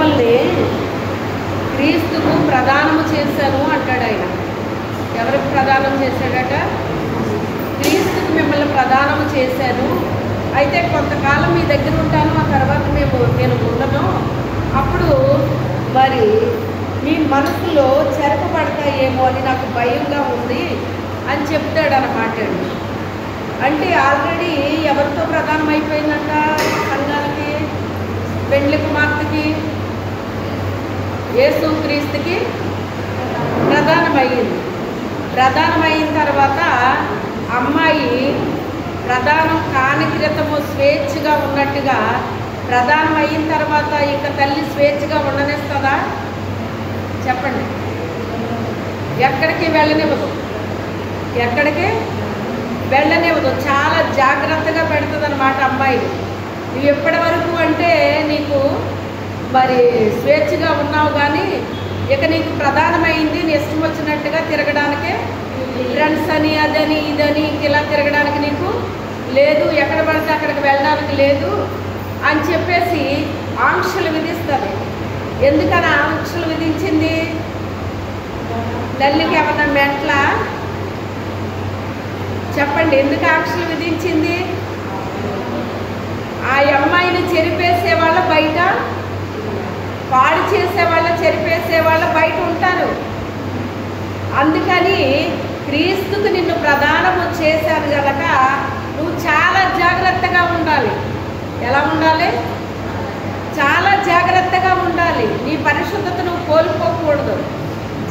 మిమ్మల్ని క్రీస్తుకు ప్రదానము చేశాను అంటాడు ఆయన. ఎవరికి ప్రదానం చేశాడట? క్రీస్తుకు మిమ్మల్ని ప్రదానము చేశాను. అయితే కొంతకాలం మీ దగ్గర ఉంటాను, ఆ తర్వాత నేను ఉండను. అప్పుడు మరి మీ మనసులో చెరపబడతాయేమో అని నాకు భయంగా ఉంది అని చెప్తాడు అన్నమాట. అంటే ఆల్రెడీ ఎవరితో ప్రదానం అయిపోయిందంట? సంఘానికి, పెండ్లి కుమార్తెకి, యేసు క్రీస్తుకి ప్రదానమయ్యింది. ప్రదానమైన తర్వాత అమ్మాయి ప్రదానం కాని క్రితము స్వేచ్ఛగా ఉన్నట్టుగా ప్రదానం అయిన తర్వాత ఇంకా తల్లి స్వేచ్ఛగా ఉండనిస్తుందా? చెప్పండి. ఎక్కడికి వెళ్ళనివ్వదు, ఎక్కడికి వెళ్ళనివ్వదు. చాలా జాగ్రత్తగా పెడుతుంది అన్నమాట అమ్మాయిని. నువ్వు ఎప్పటి వరకు అంటే నీకు మరి స్వేచ్ఛగా ఉన్నావు, కానీ ఇక నీకు ప్రధానమైంది నీ ఇష్టం వచ్చినట్టుగా తిరగడానికే, ఫ్రెండ్స్ అని అదని ఇదని ఇలా తిరగడానికి నీకు లేదు, ఎక్కడ పడితే అక్కడికి వెళ్ళడానికి లేదు అని చెప్పేసి ఆంక్షలు విధిస్తుంది. ఎందుకని ఆంక్షలు విధించింది? తల్లికి ఏమన్నా మెంట్లా? చెప్పండి, ఎందుకు ఆంక్షలు విధించింది? ఆ అమ్మాయిని చెరిపేసే వాళ్ళ బయట, పాడు చేసేవాళ్ళ, చెరిపేసేవాళ్ళ బయట ఉంటారు. అందుకని క్రీస్తుకు నిన్ను ప్రదానము చేశాను కనుక నువ్వు చాలా జాగ్రత్తగా ఉండాలి. ఎలా ఉండాలి? చాలా జాగ్రత్తగా ఉండాలి. నీ పరిశుద్ధతను కోల్పోకూడదు,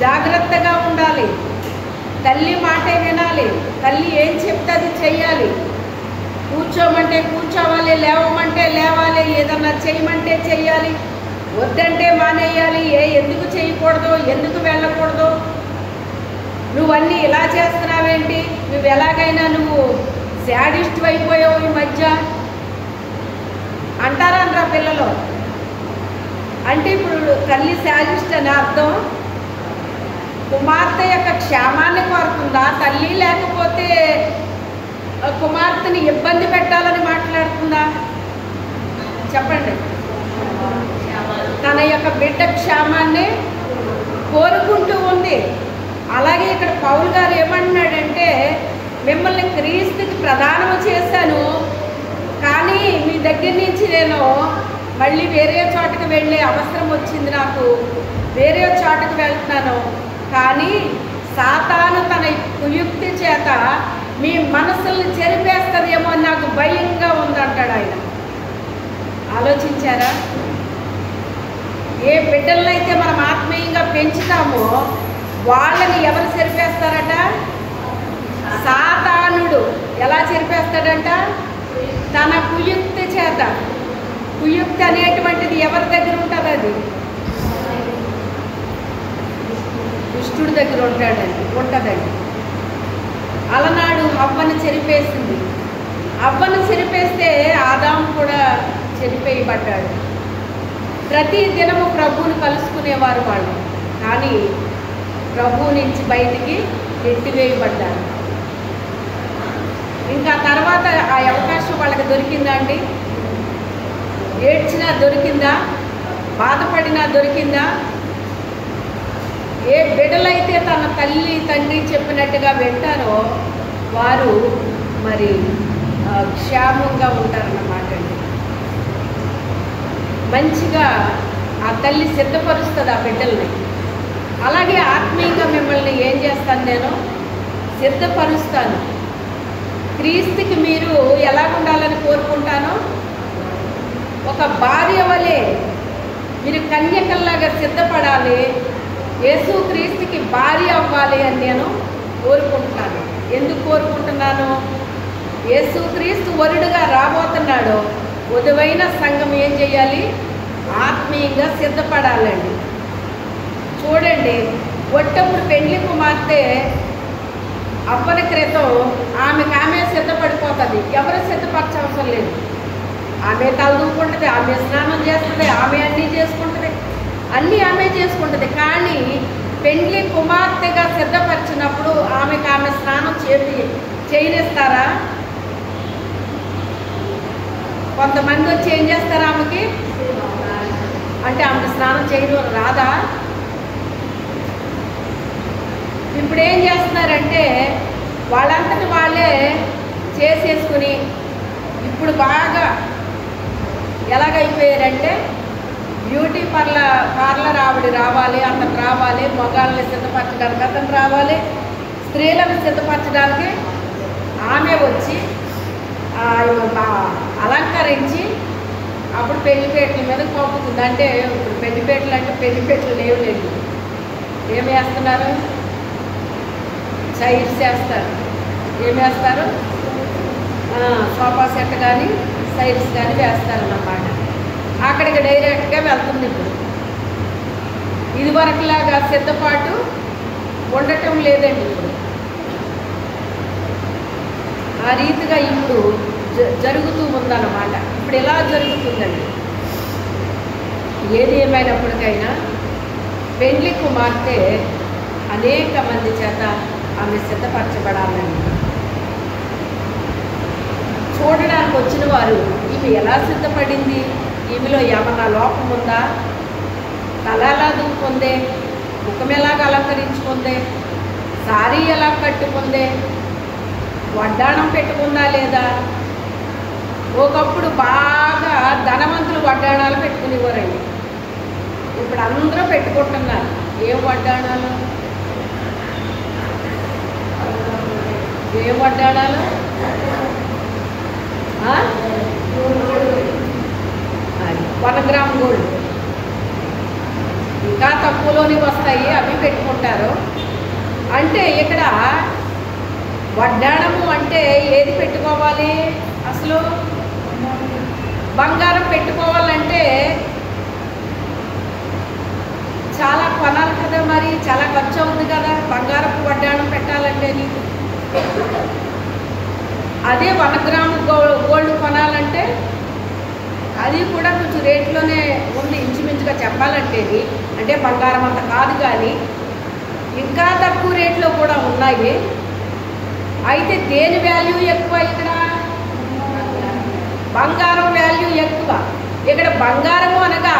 జాగ్రత్తగా ఉండాలి. తల్లి మాటే వినాలి, తల్లి ఏం చెప్తే అది చెయ్యాలి. కూర్చోమంటే కూర్చోవాలి, లేవమంటే లేవాలి, ఏదన్నా చేయమంటే చెయ్యాలి, వద్దంటే మానేయాలి. ఎందుకు చేయకూడదు, ఎందుకు వెళ్ళకూడదు, నువ్వన్నీ ఇలా చేస్తున్నావేంటి, నువ్వు ఎలాగైనా నువ్వు శాడిస్ట్ అయిపోయావు ఈ మధ్య అంటారా పిల్లలు. అంటే ఇప్పుడు తల్లి శాడిస్ట్ అని అర్థం కుమార్తె యొక్క క్షేమాన్ని కోరుతుందా తల్లి, లేకపోతే కుమార్తెని ఇబ్బంది పెట్టాలని మాట్లాడుతుందా? చెప్పండి. తన యొక్క బిడ్డ క్షేమాన్ని కోరుకుంటూ ఉంది. అలాగే ఇక్కడ పౌలు గారు ఏమంటున్నాడంటే, మిమ్మల్ని క్రీస్తుకి ప్రదానం చేశాను, కానీ మీ దగ్గర నుంచి నేను మళ్ళీ వేరే చోటకి వెళ్ళే అవసరం వచ్చింది, నాకు వేరే చోటకి వెళ్తున్నాను. కానీ సాతాను తన కుయుక్తి చేత మీ మనసుల్ని చెరిపేస్తుందేమో అని నాకు భయంగా ఉందంటాడు ఆయన. ఆలోచించారా? ఏ బిడ్డలనైతే మనం ఆత్మీయంగా పెంచుతామో వాళ్ళని ఎవరు చెరిపేస్తారట? సాతానుడు. ఎలా చెరిపేస్తాడంట? తన కుయుక్తి చేత. కుయుక్తి అనేటువంటిది ఎవరి దగ్గర ఉంటుంది? అది దుష్టుడి దగ్గర ఉంటుందండి. అలనాడు అవ్వను చెరిపేసింది. అవ్వను చెరిపేస్తే ఆదాము కూడా చెరిపేయబడ్డాడు. ప్రతి దినము ప్రభువుని కలుసుకునేవారు వాళ్ళు, కానీ ప్రభువు నుంచి బయటికి నెట్టివేయబడ్డారు. ఇంకా తర్వాత ఆ అవకాశం వాళ్ళకి దొరికిందా అండి? ఏడ్చినా దొరికిందా? బాధపడినా దొరికిందా? ఏ బిడ్డలైతే తన తల్లి తండ్రి చెప్పినట్టుగా వింటారో వారు మరి క్షేమంగా ఉంటారన్నమాట అండి. మంచిగా ఆ తల్లి సిద్ధపరుస్తుంది ఆ బిడ్డల్ని. అలాగే ఆత్మీయంగా మిమ్మల్ని ఏం చేస్తాను? నేను సిద్ధపరుస్తాను. క్రీస్తుకి మీరు ఎలా ఉండాలని కోరుకుంటానో, ఒక భార్య వలె మీరు కన్యకల్లాగా సిద్ధపడాలి, యేసు క్రీస్తుకి భార్య అవ్వాలి అని నేను కోరుకుంటున్నాను. ఎందుకు కోరుకుంటున్నాను? యేసు క్రీస్తు వరుడుగా రాబోతున్నాడు. వధువైన సంఘం ఏం చేయాలి? ఆత్మీయంగా సిద్ధపడాలండి. చూడండి, ఒట్టప్పుడు పెండ్లి కుమార్తె అవ్వని క్రితం ఆమె సిద్ధపడిపోతుంది. ఎవరు సిద్ధపరచవసరం లేదు. ఆమె తలదూకుంటుంది, ఆమె స్నానం చేస్తుంది, ఆమె అన్నీ చేసుకుంటుంది, అన్నీ ఆమె చేసుకుంటుంది. కానీ పెండ్లి కుమార్తెగా సిద్ధపరిచినప్పుడు ఆమె స్నానం చేయనిస్తారా? కొంతమంది వచ్చి ఏం చేస్తారు? ఆమెకి అంటే ఆమె స్నానం చేయడం రాదా? ఇప్పుడు ఏం చేస్తున్నారంటే వాళ్ళంతటి వాళ్ళే చేసేసుకుని ఇప్పుడు బాగా ఎలాగైపోయారంటే బ్యూటీ పార్లర్ ఆవిడ రావాలి, అతను రావాలి, మగాళ్ళని సిద్ధపరచడానికి అతను రావాలి, స్త్రీలను సిద్ధపరచడానికి ఆమె వచ్చి అలంకరించి అప్పుడు పెళ్లిపేటల మీద పంపుతుంది. అంటే ఇప్పుడు పెళ్లిపేటలు అంటే పెళ్లిపేటలు లేవులేండి. ఏం వేస్తున్నారు? చైర్స్ వేస్తారు. ఏం వేస్తారు? సోఫా సెట్ కానీ చైర్స్ కానీ వేస్తారన్నమాట. అక్కడికి డైరెక్ట్గా వెళ్తుంది. ఇప్పుడు ఇదివరకులాగా సిద్ధపాటు ఉండటం లేదండి. ఇప్పుడు ఆ రీతిగా ఇప్పుడు జరుగుతూ ఉందన్నమాట. ఇప్పుడు ఎలా జరుగుతుందండి? ఏది ఏమైనప్పటికైనా పెళ్లి కుమార్తె అనేక మంది చేత ఆమె సిద్ధపరచబడాలని చూడడానికి వచ్చిన వారు ఈమె ఎలా సిద్ధపడింది, ఈమెలో ఏమన్నా లోపం ఉందా, తల ఎలా దూకుందే, ముఖం ఎలాగ అలంకరించుకుందే, సారీ ఎలా కట్టుకుందే, వడ్డాణం పెట్టుకుందా లేదా? ఒకప్పుడు బాగా ధనవంతులు వడ్డాణాలు పెట్టుకునేవారండి. ఇప్పుడు అందరూ పెట్టుకుంటున్నారు. ఏం వడ్డాణాలు? ఏం వడ్డాణాలు? 1 గ్రామ్ గోల్డ్, ఇంకా తక్కువలోనే వస్తాయి, అవి పెట్టుకుంటారు. అంటే ఇక్కడ వడ్డాణము అంటే ఏది పెట్టుకోవాలి? అసలు బంగారం పెట్టుకోవాలంటే చాలా కొనాలి కదా, మరి చాలా ఖర్చు అవుతుంది కదా బంగారపు వడ్డాణం పెట్టాలంటే. నీకు అదే 1 గ్రామ్ గోల్డ్ కొనాలంటే అది కూడా కొంచెం రేట్లోనే ఉంది ఇంచుమించుగా చెప్పాలంటే. అంటే బంగారం అంత కాదు కానీ ఇంకా తక్కువ రేట్లో కూడా ఉన్నాయి. అయితే దేని వాల్యూ ఎక్కువ? ఇక్కడ బంగారం వాల్యూ ఎక్కువ. ఇక్కడ బంగారము అనగా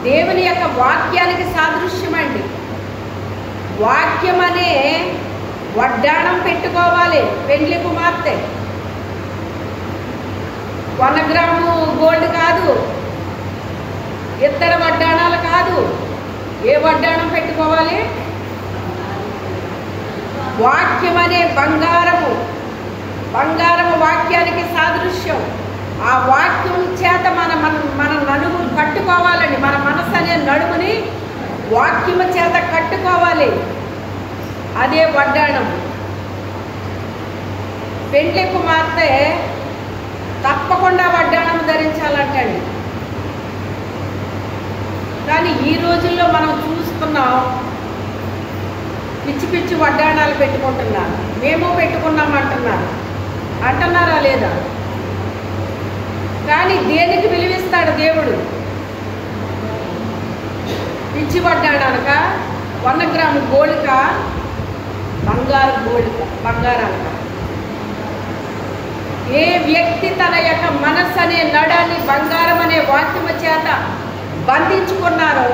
దేవుని యొక్క వాక్యానికి సాదృశ్యం అండి. వాక్యం అనే వడ్డాణం పెట్టుకోవాలి పెండ్లి కుమార్తె. 1 గ్రాము గోల్డ్ కాదు, ఇతర వడ్డాణాలు కాదు. ఏ వడ్డాణం పెట్టుకోవాలి? వాక్యం అనే బంగారము. బంగారము వాక్యానికి సాదృశ్యం. ఆ వాక్యం చేత మన నడుము కట్టుకోవాలండి. మన మనసు అనే నడుముని వాక్యము చేత కట్టుకోవాలి. అదే వడ్డాణం. పెండ్లి కుమార్తె తప్పకుండా వడ్డాణం ధరించాలంటండి. కానీ ఈ రోజుల్లో మనం చూస్తున్నాం, పిచ్చి పిచ్చి వడ్డాణాలు పెట్టుకుంటున్నారు. మేము పెట్టుకున్నాం అంటున్నారా లేదా? కానీ దేనికి విలువిస్తాడు దేవుడు? పిచ్చి వడ్డాణాలక, 1 గ్రాము గోల్డ్క, బంగారాలక. ఏ వ్యక్తి తన యొక్క మనస్సు అనే నడాన్ని బంగారం అనే వాక్యము చేత బంధించుకున్నారో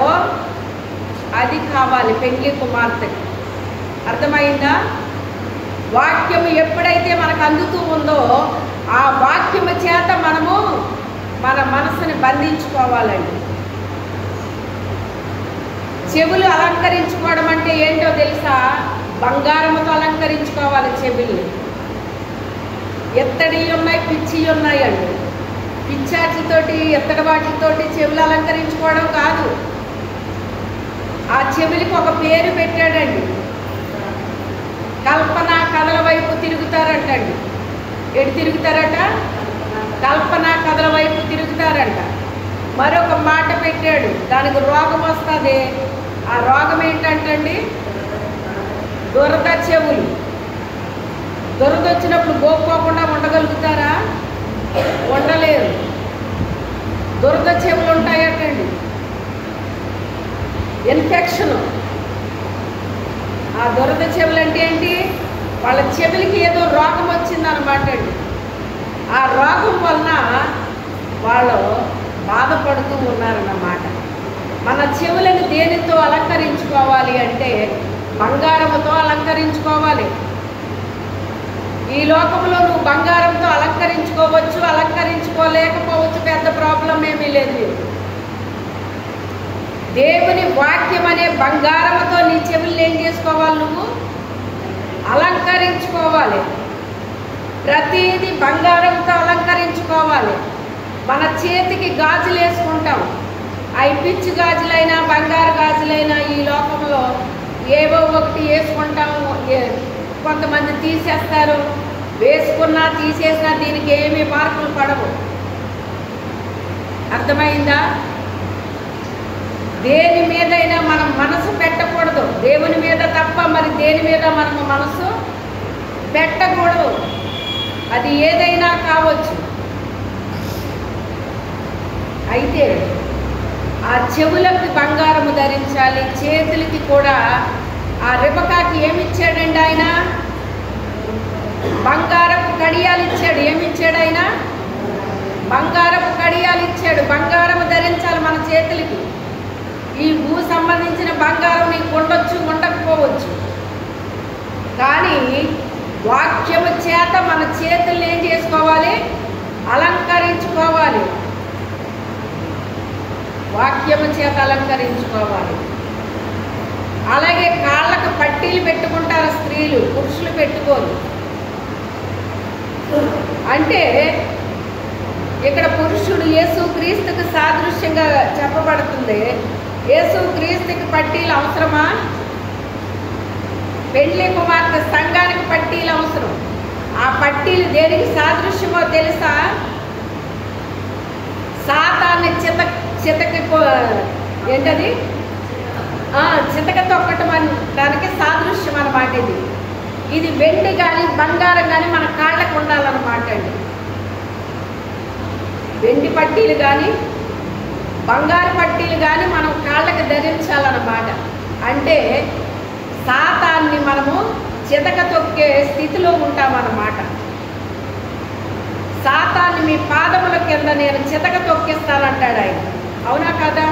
అది కావాలి పెండ్లి కుమార్తెకి. అర్థమైందా? వాక్యము ఎప్పుడైతే మనకు అందుతూ ఉందో ఆ వాక్యము చేత మనము మన మనసుని బంధించుకోవాలండి. చెవులు అలంకరించుకోవడం అంటే ఏంటో తెలుసా? బంగారముతో అలంకరించుకోవాలి చెవుల్ని. ఎత్తడి ఉన్నాయి, పిచ్చి ఉన్నాయండి. పిచ్చాట్లతోటి ఎత్తడి వాటితోటి చెవులు అలంకరించుకోవడం కాదు. ఆ చెవులకి ఒక పేరు పెట్టాడండి. కల్పన కథల వైపు తిరుగుతారంటండి. ఎటు తిరుగుతారట? కల్పన కథల వైపు తిరుగుతారంట. మరొక మాట పెట్టాడు, దానికి రోగం వస్తుంది. ఆ రోగం ఏంటంటండి? దురద చెవులు. దురద వచ్చినప్పుడు గోక్కోకుండా ఉండగలుగుతారా? ఉండలేరు. దురద చెవులు ఉంటాయటండి. ఇన్ఫెక్షన్. ఆ దురద చెవులు అంటే ఏంటి? వాళ్ళ చెవులకి ఏదో రోగం వచ్చిందనమాట అండి. ఆ రోగం వలన వాళ్ళు బాధపడుతూ ఉన్నారన్నమాట. మన చెవులను దేనితో అలంకరించుకోవాలి అంటే బంగారముతో అలంకరించుకోవాలి. ఈ లోకంలో నువ్వు బంగారంతో అలంకరించుకోవచ్చు, అలంకరించుకోలేకపోవచ్చు, పెద్ద ప్రాబ్లం ఏమీ లేదు. దేవుని వాక్యం అనే బంగారముతో నీ చెవులు ఏం చేసుకోవాలి? నువ్వు అలంకరించుకోవాలి. ప్రతిదీ బంగారంతో అలంకరించుకోవాలి. మన చేతికి గాజులు వేసుకుంటాం, అవి పిచ్చి గాజులైనా బంగారు గాజులైనా ఈ లోకంలో ఏవో ఒకటి వేసుకుంటాము. కొంతమంది తీసేస్తారు, వేసుకున్నా తీసేసినా దీనికి ఏమీ మార్పులు పడవు. అర్థమైందా? దేని మీదైనా మనం మనసు పెట్టకూడదు, దేవుని మీద తప్ప మరి దేని మీద మనము మనసు పెట్టకూడదు. అది ఏదైనా కావచ్చు. అయితే ఆ చెవులకు బంగారము ధరించాలి, చేతులకి కూడా. ఆ రిబకాకి ఏమిచ్చాడండి ఆయన? బంగారపు కడియాలు ఇచ్చాడు. ఏమిచ్చాడు ఆయన? బంగారపు కడియాలు ఇచ్చాడు. బంగారము ధరించాలి మన చేతులకి. ఈ భూ సంబంధించిన బంగారం నీకు ఉండొచ్చు, ఉండకపోవచ్చు, కానీ వాక్యము చేత మన చేతుల్ని ఏం చేసుకోవాలి? అలంకరించుకోవాలి. వాక్యము చేత అలంకరించుకోవాలి. అలాగే కాళ్ళకు పట్టీలు పెట్టుకుంటారు స్త్రీలు, పురుషులు పెట్టుకోరు. అంటే ఇక్కడ పురుషుడు యేసుక్రీస్తుకు సాదృశ్యంగా చెప్పబడుతుంది. యేసుక్రీస్తుకి పట్టీలు అవసరమా? పెళ్లి కుమార్తె సంఘానికి పట్టీలు అవసరం. ఆ పట్టీలు దేనికి సాదృశ్యమో తెలుసా? సాతాన్ని ఏంటది? చితక తొక్కటం అని దానికి సాదృశ్యం అన్నమాట. ఇది వెండి కానీ బంగారం కానీ మన కాళ్ళకు ఉండాలన్నమాట అండి. వెండి పట్టీలు కానీ బంగారు పట్టీలు కానీ మనం కాళ్ళకి ధరించాలన్నమాట. అంటే సాతాన్ని మనము చితక తొక్కే స్థితిలో ఉంటామన్నమాట. సాతాన్ని మీ పాదముల కింద నేను చితక తొక్కిస్తానంటాడు ఆయన. అవునా కదా?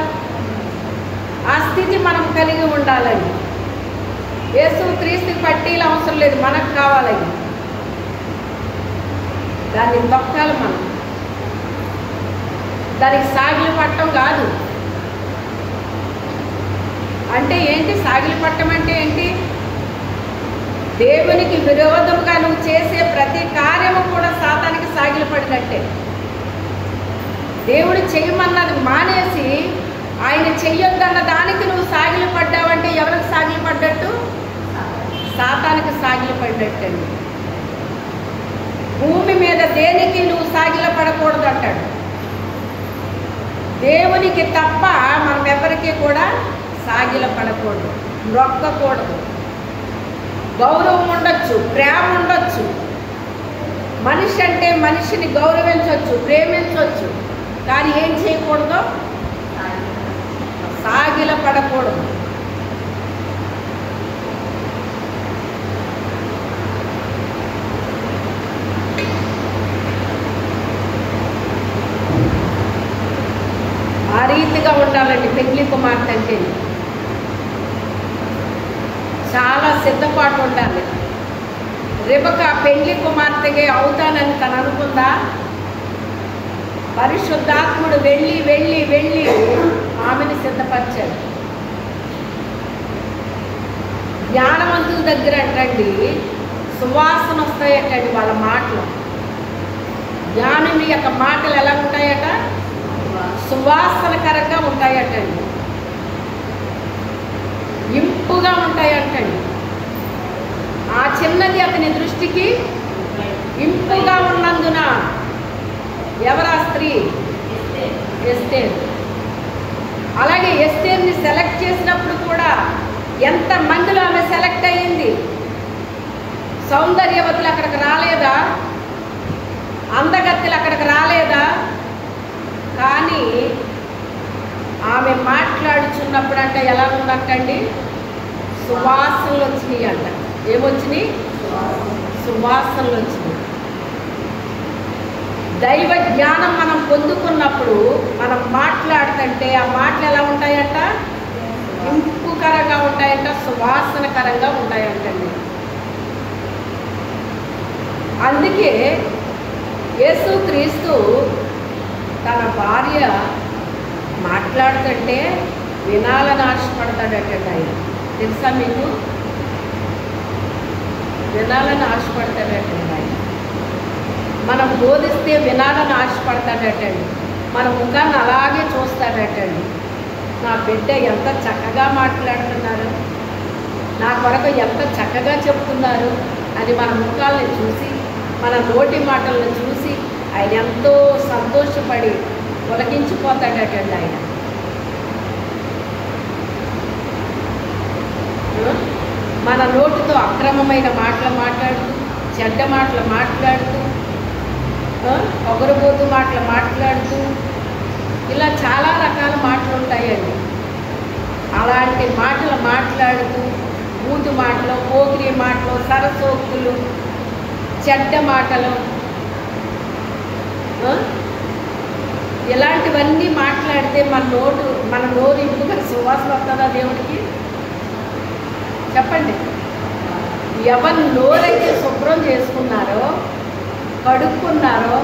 ఆ స్థితి మనం కలిగి ఉండాలని. యేసుక్రీస్తుకి పట్టీలు అవసరం లేదు, మనకు కావాలని. దాన్ని తొక్కాలి మనం. దానికి సాగిలి పట్టం కాదు. అంటే ఏంటి సాగిలి పట్టం అంటే ఏంటి? దేవునికి విరోధముగా నువ్వు చేసే ప్రతి కార్యము కూడా సాతానికి సాగిలి పడినట్టే. దేవుడు చెయ్యమన్నది మానేసి ఆయన చెయ్యొద్దన్న దానికి నువ్వు సాగిలి పడ్డావంటే ఎవరికి సాగిలి పడ్డట్టు? సాతానికి సాగిలి పడ్డట్టండి. భూమి మీద దేనికి నువ్వు సాగిల పడకూడదు అంటాడు. దేవునికి తప్ప మనం ఎవరికి కూడా సాగిల పడకూడదు, మొక్కకూడదు. గౌరవం ఉండొచ్చు, ప్రేమ ఉండొచ్చు. మనిషి అంటే మనిషిని గౌరవించవచ్చు, ప్రేమించవచ్చు, కానీ ఏం చేయకూడదు? సాగిల పడకూడదు. ఆ రీతిగా ఉండాలండి పెళ్లి కుమార్తె అంటే. చాలా సిద్ధపాటు ఉండాలి. రిబకా పెళ్లి కుమార్తెగా అవుతానని తను అనుకుందా? పరిశుద్ధాత్ముడు వెళ్ళి వెళ్ళి వెళ్ళి ఆమెను సిద్ధపరిచాడు. జ్ఞానవంతుల దగ్గర అంటండి సువాసన వస్తాయటండి వాళ్ళ మాటలు. జ్ఞానుని యొక్క మాటలు ఎలా ఉంటాయట? సువాసనకరంగా ఉంటాయటండి, ఇంపుగా ఉంటాయంటండి. ఆ చిన్నది అతని దృష్టికి ఇంపుగా ఉన్నందున ఎవరా స్త్రీ? ఎస్తేర్. అలాగే ఎస్తేర్ని సెలెక్ట్ చేసినప్పుడు కూడా ఎంత మందిలో ఆమె సెలెక్ట్ అయ్యింది. సౌందర్యవతులు అక్కడికి రాలేదా? అందగత్తెలు అక్కడికి రాలేదా? కానీ ఆమె మాట్లాడుచున్నప్పుడు అంటే ఎలా ఉందంటండి? సువాసనలు వచ్చినాయి అంట. ఏమొచ్చినాయి? సువాసనలు వచ్చినాయి. దైవ జ్ఞానం మనం పొందుకున్నప్పుడు మనం మాట్లాడుతుంటే ఆ మాటలు ఎలా ఉంటాయంట? ఇంపుకరంగా ఉంటాయంట, సువాసనకరంగా ఉంటాయంటండి. అందుకే యేసుక్రీస్తు తన భార్య మాట్లాడుతుంటే వినాలని ఆశపడతాడటండి. ఆయన తెలుసా మీకు? వినాలని ఆశపడతాడటండి ఆయన. మనం బోధిస్తే వినాలని ఆశపడతాడటండి. మన ముఖాన్ని అలాగే చూస్తాడటండి. నా బిడ్డ ఎంత చక్కగా మాట్లాడుతున్నారు, నా కొరకు ఎంత చక్కగా చెప్తున్నారు అని మన ముఖాలను చూసి, మన నోటి మాటలను చూసి ఆయన ఎంతో సంతోషపడి ఒలకించిపోతాడటండి ఆయన. మన నోటితో అక్రమమైన మాటలు మాట్లాడుతూ, చెడ్డ మాటలు మాట్లాడుతూ, పొగరుబోతు మాటలు మాట్లాడుతూ, ఇలా చాలా రకాల మాటలు ఉంటాయండి. అలాంటి మాటలు మాట్లాడుతూ, బూతు మాటలు, పోగిరి మాటలు, సరసోక్తులు, చెడ్డ మాటలు, ఇలాంటివన్నీ మాట్లాడితే మన నోరు ఇంపుగా సువాసన వస్తుందా దేవుడికి? చెప్పండి. ఎవరి నోరైతే శుభ్రం చేసుకున్నారో, కడుక్కున్నారో,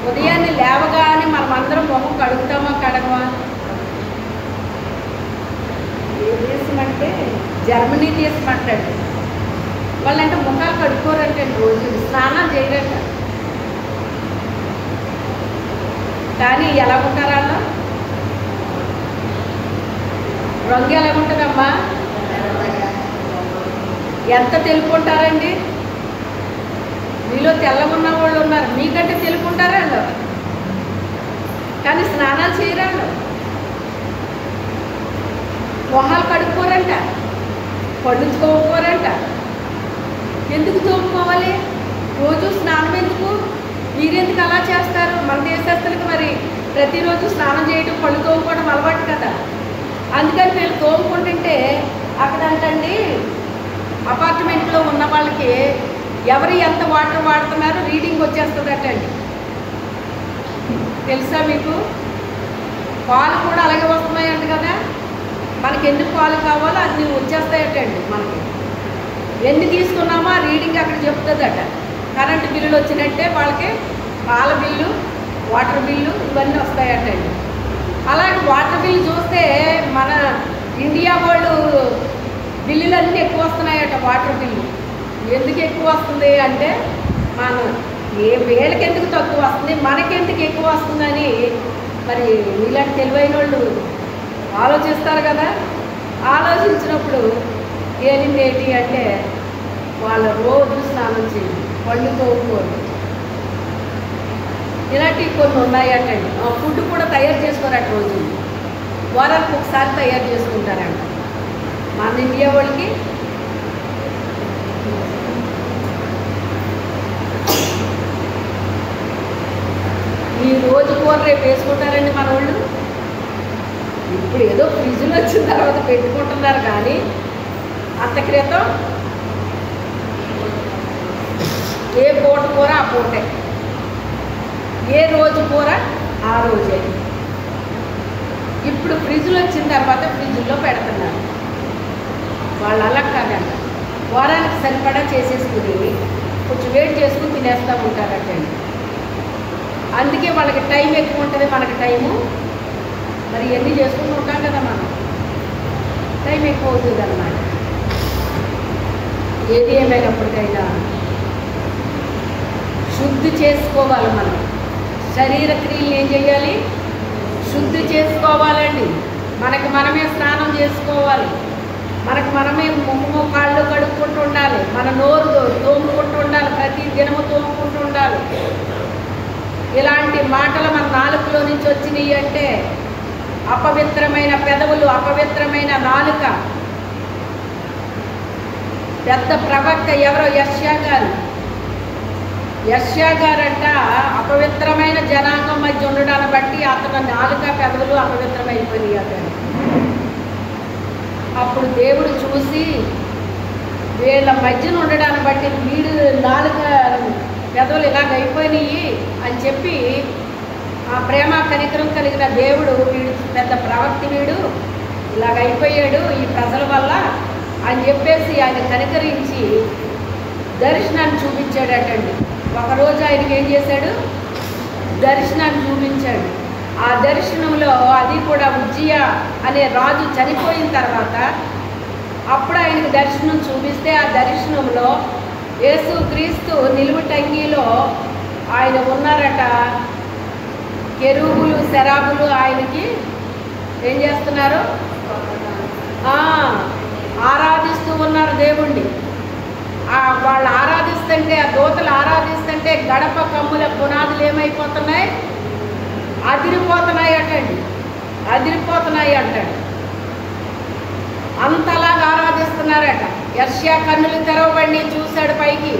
ఉదయాన్నే లేవగానే మనం అందరం మొహం కడుగుతామా కడగమా? ఏ దేశం అంటే జర్మనీ దేశం అంటండి. వాళ్ళంటే ముఖాలు కడుక్కోరంటే రోజు స్నానం చేయరంట. కానీ ఎలా ఉంటారు అలా? రంగు ఎలా ఉంటుందమ్మా? ఎంత తెలుపుకుంటారండి? మీలో తెల్లగున్న వాళ్ళు ఉన్నారు, మీకంటే తెలుపుకుంటారా వాళ్ళు? కానీ స్నానాలు చేయరాళ్ళు, మొహాలు కడుక్కోరంట, పళ్ళు తోముకోరంట. ఎందుకు తోముకోవాలి? రోజు స్నానం ఎందుకు? మీరెందుకు అలా చేస్తారు? మన దేశస్తులకు మరి ప్రతిరోజు స్నానం చేయడం, పళ్ళు తోముకోవడం అలవాటు కదా. అందుకని వీళ్ళు తోముకుంటుంటే అక్కడ అంటండి, అపార్ట్మెంట్లో ఉన్న వాళ్ళకి ఎవరు ఎంత వాటర్ వాడుతున్నారో రీడింగ్ వచ్చేస్తుందటండి. తెలుసా మీకు? పాలు కూడా అలాగే వస్తున్నాయంట కదా. మనకి ఎన్ని పాలు కావాలో అన్ని వచ్చేస్తాయటండి. మనకి ఎన్ని తీసుకున్నామో ఆ రీడింగ్ అక్కడ చెప్తుందట. కరెంటు బిల్లులు వచ్చినట్టే వాళ్ళకి పాల బిల్లు, వాటర్ బిల్లు ఇవన్నీ వస్తాయటండి. అలాగే వాటర్ బిల్లు చూస్తే మన ఇండియా వాళ్ళు బిల్లులన్నీ ఎక్కువ వస్తున్నాయట. వాటర్ బిల్లు ఎందుకు ఎక్కువ వస్తుంది అంటే, మనం వీళ్ళకి ఎందుకు తక్కువ వస్తుంది, మనకెందుకు ఎక్కువ వస్తుందని మరి ఇలాంటి తెలివైన వాళ్ళు ఆలోచిస్తారు కదా. ఆలోచించినప్పుడు ఏలింది ఏంటి అంటే, వాళ్ళ రోజు స్నానం చేయండి, పళ్ళు తోముకోరు, ఇలాంటివి కొన్ని ఉన్నాయంటండి. ఫుడ్ కూడా తయారు చేసుకోరట. రోజు వారానికి ఒకసారి తయారు చేసుకుంటారంట. మన ఇండియా వాళ్ళకి ఈ రోజు కూర రేపు వేసుకుంటారండి మన వాళ్ళు. ఇప్పుడు ఏదో ఫ్రిడ్జ్లో వచ్చిన తర్వాత పెట్టుకుంటున్నారు, కానీ అంత క్రితం ఏ పూట కూర ఆ పూటే, ఏ రోజు కూర ఆ రోజే. ఇప్పుడు ఫ్రిడ్జ్లో వచ్చిన తర్వాత ఫ్రిడ్జ్లో పెడుతున్నారు. వాళ్ళు అలా కాదంట, వారానికి సరిపడా చేసేసుకుని కొంచెం వేడి చేసుకుని తినేస్తూ ఉంటారటండి. అందుకే వాళ్ళకి టైం ఎక్కువ ఉంటుంది, మనకి టైము మరి ఎన్ని చేసుకుంటూ ఉంటాం కదా, మనం టైం ఎక్కువ అవుతుంది అన్నమాట. ఏది ఏమైనప్పటికైనా శుద్ధి చేసుకోవాలి. మనం శరీర క్రియలు ఏం చేయాలి? శుద్ధి చేసుకోవాలండి. మనకి మనమే స్నానం చేసుకోవాలి, మనకు మనమే ముఖము కాళ్ళు కడుక్కుంటూ ఉండాలి, మన నోరు తోముకుంటూ ఉండాలి, ప్రతి దినము తోముకుంటూ ఉండాలి. ఇలాంటి మాటలు మన నాలుకలో నుంచి వచ్చినాయి అంటే, అపవిత్రమైన పెదవులు, అపవిత్రమైన నాలుక. పెద్ద ప్రవక్త ఎవరో యెషయా గారంట, అపవిత్రమైన జనాంగం మధ్య ఉండడాన్ని బట్టి అతని నాలుక పెదవులు అపవిత్రమైపోయినాయి అతను. అప్పుడు దేవుడు చూసి వీళ్ళ మధ్యన ఉండడాన్ని బట్టి వీడు నాలుక పెదవులు ఇలాగ అయిపోయినాయి అని చెప్పి ఆ ప్రేమ కనికరం కలిగిన దేవుడు వీడు పెద్ద ప్రవక్తి, వీడు ఇలాగ అయిపోయాడు ఈ ప్రజల వల్ల అని చెప్పేసి ఆయన కనికరించి దర్శనాన్ని చూపించాడటండి. ఒకరోజు ఆయనకి ఏం చేశాడు, దర్శనాన్ని చూపించాడు. ఆ దర్శనంలో అది కూడా ఉజ్జియా అనే రాజు చనిపోయిన తర్వాత అప్పుడు ఆయనకి దర్శనం చూపిస్తే ఆ దర్శనంలో యేసు క్రీస్తు నిలువుటంగిలో ఆయన ఉన్నారట. కెరూబులు శరాబులు ఆయనకి ఏం చేస్తున్నారు, ఆరాధిస్తూ ఉన్నారు దేవుణ్ణి. వాళ్ళు ఆరాధిస్తుంటే, ఆ దూతలు ఆరాధిస్తుంటే గడప కమ్ముల పునాదులు ఏమైపోతున్నాయి, అదిరిపోతున్నాయి అటండి, అదిరిపోతున్నాయి అంటాడు. అంతలాగా ఆరాధిస్తున్నారట. యెషయా కన్నులు తెరవబడి చూశాడు పైకి.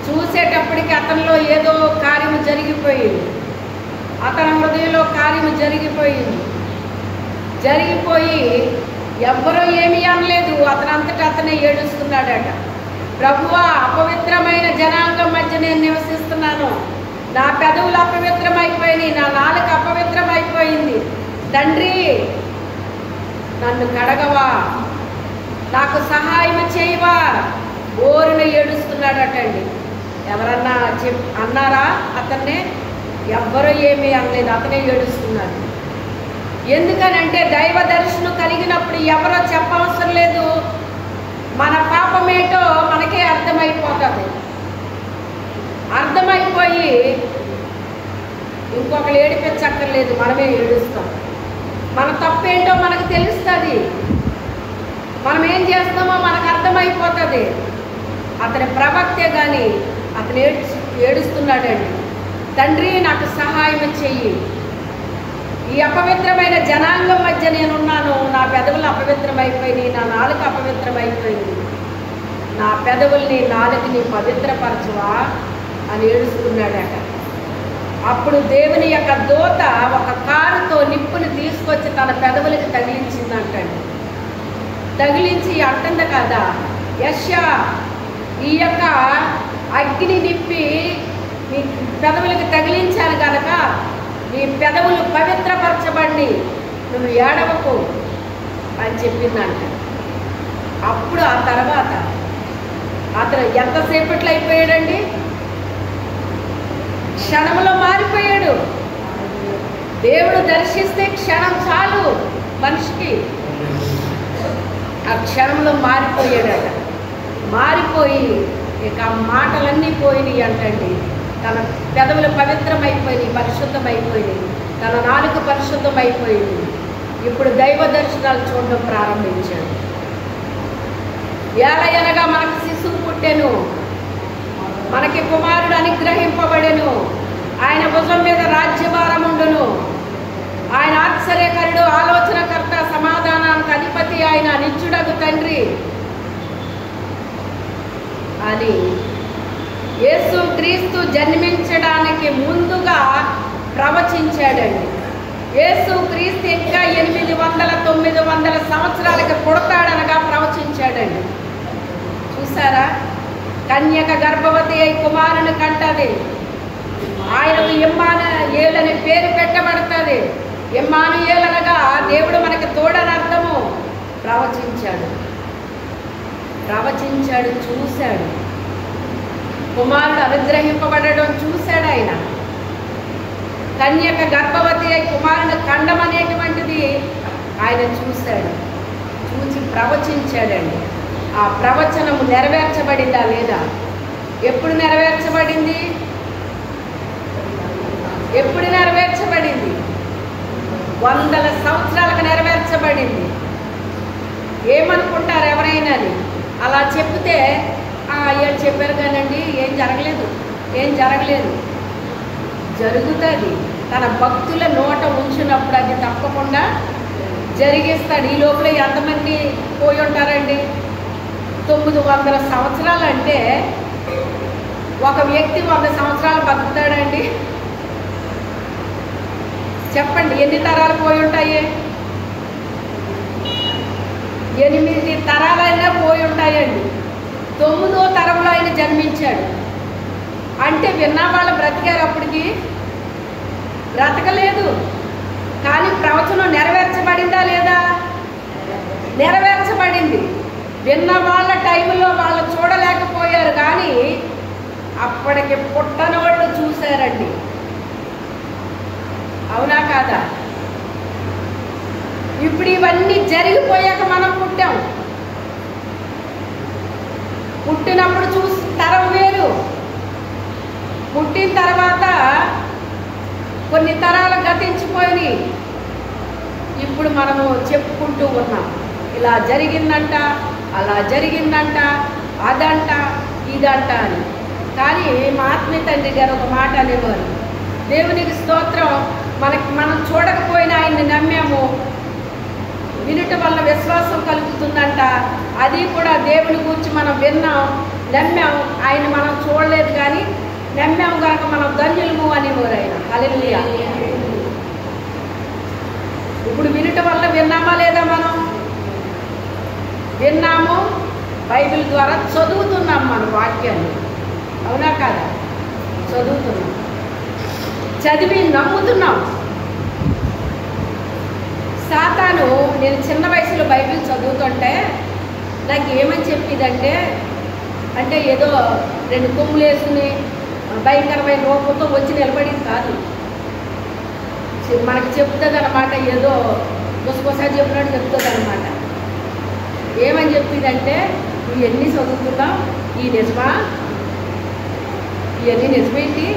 చూసేటప్పటికి అతనిలో ఏదో కార్యము జరిగిపోయింది, అతని హృదయంలో కార్యము జరిగిపోయింది. జరిగిపోయి ఎవ్వరూ ఏమీ అనలేదు, అతనంతటా అతనే ఏడుస్తున్నాడట. ప్రభువా, అపవిత్రమైన జనాంగం మధ్య నేను నివసిస్తున్నాను, నా పెదవులు అపవిత్రమైపోయినాయి, నా నాలుక అపవిత్రమైపోయింది. తండ్రి, నన్ను కడగవా, నాకు సహాయం చేయవా, ఓరున ఏడుస్తున్నాడటండి. ఎవరన్నా అన్నారా అతన్నే? ఎవ్వరూ ఏమీ అనలేదు, అతనే ఏడుస్తున్నాడు. ఎందుకనంటే దైవ దర్శనం కలిగినప్పుడు ఎవరో చెప్పవసరం లేదు, మన పాపమేటో మనకే అర్థమైపోతుంది. అర్థమైపోయి ఇంకొకరు ఏడిపించక్కర్లేదు, మనమే ఏడుస్తాం. మన తప్పేంటో మనకు తెలుస్తుంది, మనం ఏం చేస్తామో మనకు అర్థమైపోతుంది. అతని ప్రవక్తే కానీ అతను ఏడుస్తున్నాడండి. తండ్రి, నాకు సహాయం చెయ్యి, ఈ అపవిత్రమైన జనాంగం మధ్య నేనున్నాను, నా పెదవులు అపవిత్రమైపోయినాయి, నా నాలుక అపవిత్రమైపోయింది, నా పెదవుల్ని నాలుకని పవిత్రపరచువా అని ఏడుస్తున్నాడట. అప్పుడు దేవుని యొక్క దూత ఒక కారుతో నిప్పుని తీసుకొచ్చి తన పెదవులకి తగిలించిందంటండి. తగిలించి అంటుంది కదా, యెషయా, ఈ యొక్క అగ్ని నిప్పి నీ పెదవులకి తగిలించాను కనుక నీ పెదవులు పవిత్రపరచబడి నువ్వు ఏడవకు అని చెప్పిందంట. అప్పుడు ఆ తర్వాత అతను ఎంతసేపట్లో అయిపోయాడండి, క్షణంలో మారిపోయాడు. దేవుడు దర్శిస్తే క్షణం చాలు మనిషికి, ఆ క్షణంలో మారిపోయాడట. మారిపోయి ఇక మాటలన్నీ పోయినాయి అంటండి. తన పెదవులు పవిత్రమైపోయినాయి, పరిశుద్ధమైపోయినాయి, తన నాలుక పరిశుద్ధమైపోయింది. ఇప్పుడు దైవ దర్శనాలు చూడడం ప్రారంభించాడు. ఏలయనగా మనకు శిశువు పుట్టెను, మనకి కుమారుడు అనుగ్రహింపబడెను, ఆయన భుజం మీద రాజ్యభారం ఉండును, ఆయన ఆశ్చర్యకరుడు, ఆలోచనకర్త, సమాధానానికి అధిపతి, ఆయన నిత్యుడగు తండ్రి అని యేసు క్రీస్తు జన్మించడానికి ముందుగా ప్రవచించాడండి. యేసు క్రీస్తు ఇంకా 800-900 సంవత్సరాలకి పుడతాడనగా ప్రవచించాడండి. చూసారా, కన్యక గర్భవతి అయి కుమారుని కంటది, ఆయనకు ఇమ్మానుయేలు అనే పేరు పెట్టబడుతుంది. ఇమ్మానుయేలు అనగా దేవుడు మనకి తోడని అర్థము. ప్రవచించాడు, చూశాడు. కుమారుడు అనుగ్రహింపబడడం చూశాడు ఆయన. కన్యక గర్భవతి అయి కుమారుని ఖండం అనేటువంటిది ఆయన చూశాడు. చూసి ప్రవచించాడండి. ఆ ప్రవచనము నెరవేర్చబడిందా లేదా? ఎప్పుడు నెరవేర్చబడింది? ఎప్పుడు నెరవేర్చబడింది? 100 సంవత్సరాలకు నెరవేర్చబడింది. ఏమనుకుంటారు ఎవరైనా? అలా చెప్తే ఏం చెప్పారు కానండి, ఏం జరగలేదు. జరుగుతుంది. తన భక్తుల నోట ఉంచినప్పుడు అది తప్పకుండా జరిగిస్తాడు. ఈ లోపల ఎంతమంది పోయి ఉంటారండి? 900 సంవత్సరాలు అంటే ఒక వ్యక్తి 100 సంవత్సరాలు బతుకుతాడండి? చెప్పండి, ఎన్ని తరాలు పోయి ఉంటాయి? 8 తరాలైనా పోయి ఉంటాయండి. 9వ తరంలో ఆయన జన్మించాడు. అంటే విన్న వాళ్ళు బ్రతికారు, అప్పటికి బ్రతకలేదు. కానీ ప్రవచనం నెరవేర్చబడిందా లేదా? నెరవేర్చబడింది. విన్న వాళ్ళ టైంలో వాళ్ళు చూడలేకపోయారు, కానీ అప్పటికి పుట్టని వాళ్ళు చూశారండి. అవునా కాదా? ఇప్పుడు ఇవన్నీ జరిగిపోయాక మనం పుట్టాం. పుట్టినప్పుడు చూసి తరం వేరు, పుట్టిన తర్వాత కొన్ని తరాలు గతించిపోయి ఇప్పుడు మనము చెప్పుకుంటూ ఉన్నాం, ఇలా జరిగిందంట, అలా జరిగిందంట, అదంట, ఇదంట అని. కానీ మా ఆత్మీయ తండ్రి గారు ఒక మాట అనేవారు, దేవునికి స్తోత్రం, మనం చూడకపోయినా ఆయన్ని నమ్మాము, వినుట వల్ల విశ్వాసం కలుగుతుందంట. అది కూడా దేవుని గురించి మనం విన్నాం, నమ్మాం. ఆయన మనం చూడలేదు కానీ నమ్మాము కనుక మనం ధన్యులము అనేవారు ఆయన. హల్లెలూయా. ఇప్పుడు వినుట వల్ల విన్నామా లేదా? మనం విన్నాము, బైబిల్ ద్వారా చదువుతున్నాం మన వాక్యాన్ని. అవునా కాదా? చదువుతున్నాం, చదివి నమ్ముతున్నాం. సాతాను, నేను చిన్న వయసులో బైబిల్ చదువుతుంటే నాకు ఏమని చెప్పేదంటే, అంటే ఏదో 2 కొమ్ములు వేసుకుని భయంకరమైన రూపంతో వచ్చి నిలబడింది కాదు, మనకి చెప్తుంది అనమాట. ఏదో గుసగుసా చెప్పినట్టు చెప్తుంది అనమాట. ఏమని చెప్పిందంటే, ఇవన్నీ చదువుతున్నావు, ఈ నిజమా? ఇవన్నీ నిజమేంటి?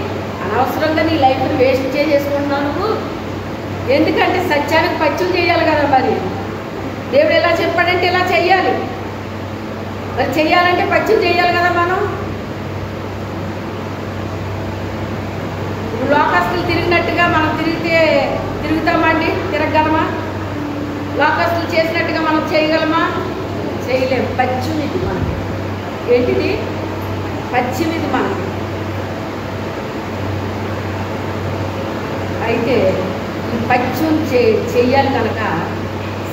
అనవసరంగా నీ లైఫ్ని వేస్ట్ చేసేసుకుంటున్నావు నువ్వు. ఎందుకంటే సత్యానికి పత్యం చేయాలి కదా. మరి దేవుడు ఎలా చెప్పాడంటే ఇలా చెయ్యాలి. మరి చెయ్యాలంటే పత్యం చేయాలి కదా. మనం లోకస్తులు తిరిగినట్టుగా మనం తిరుగుతామండి? తిరగలమా? లోకస్తులు చేసినట్టుగా మనం చేయగలమా? చేయలేము. పత్యం ఇది మనకి. ఏంటిది? పత్యం ఇది మనకి. అయితే ఈ పత్యం చెయ్యాలి కనుక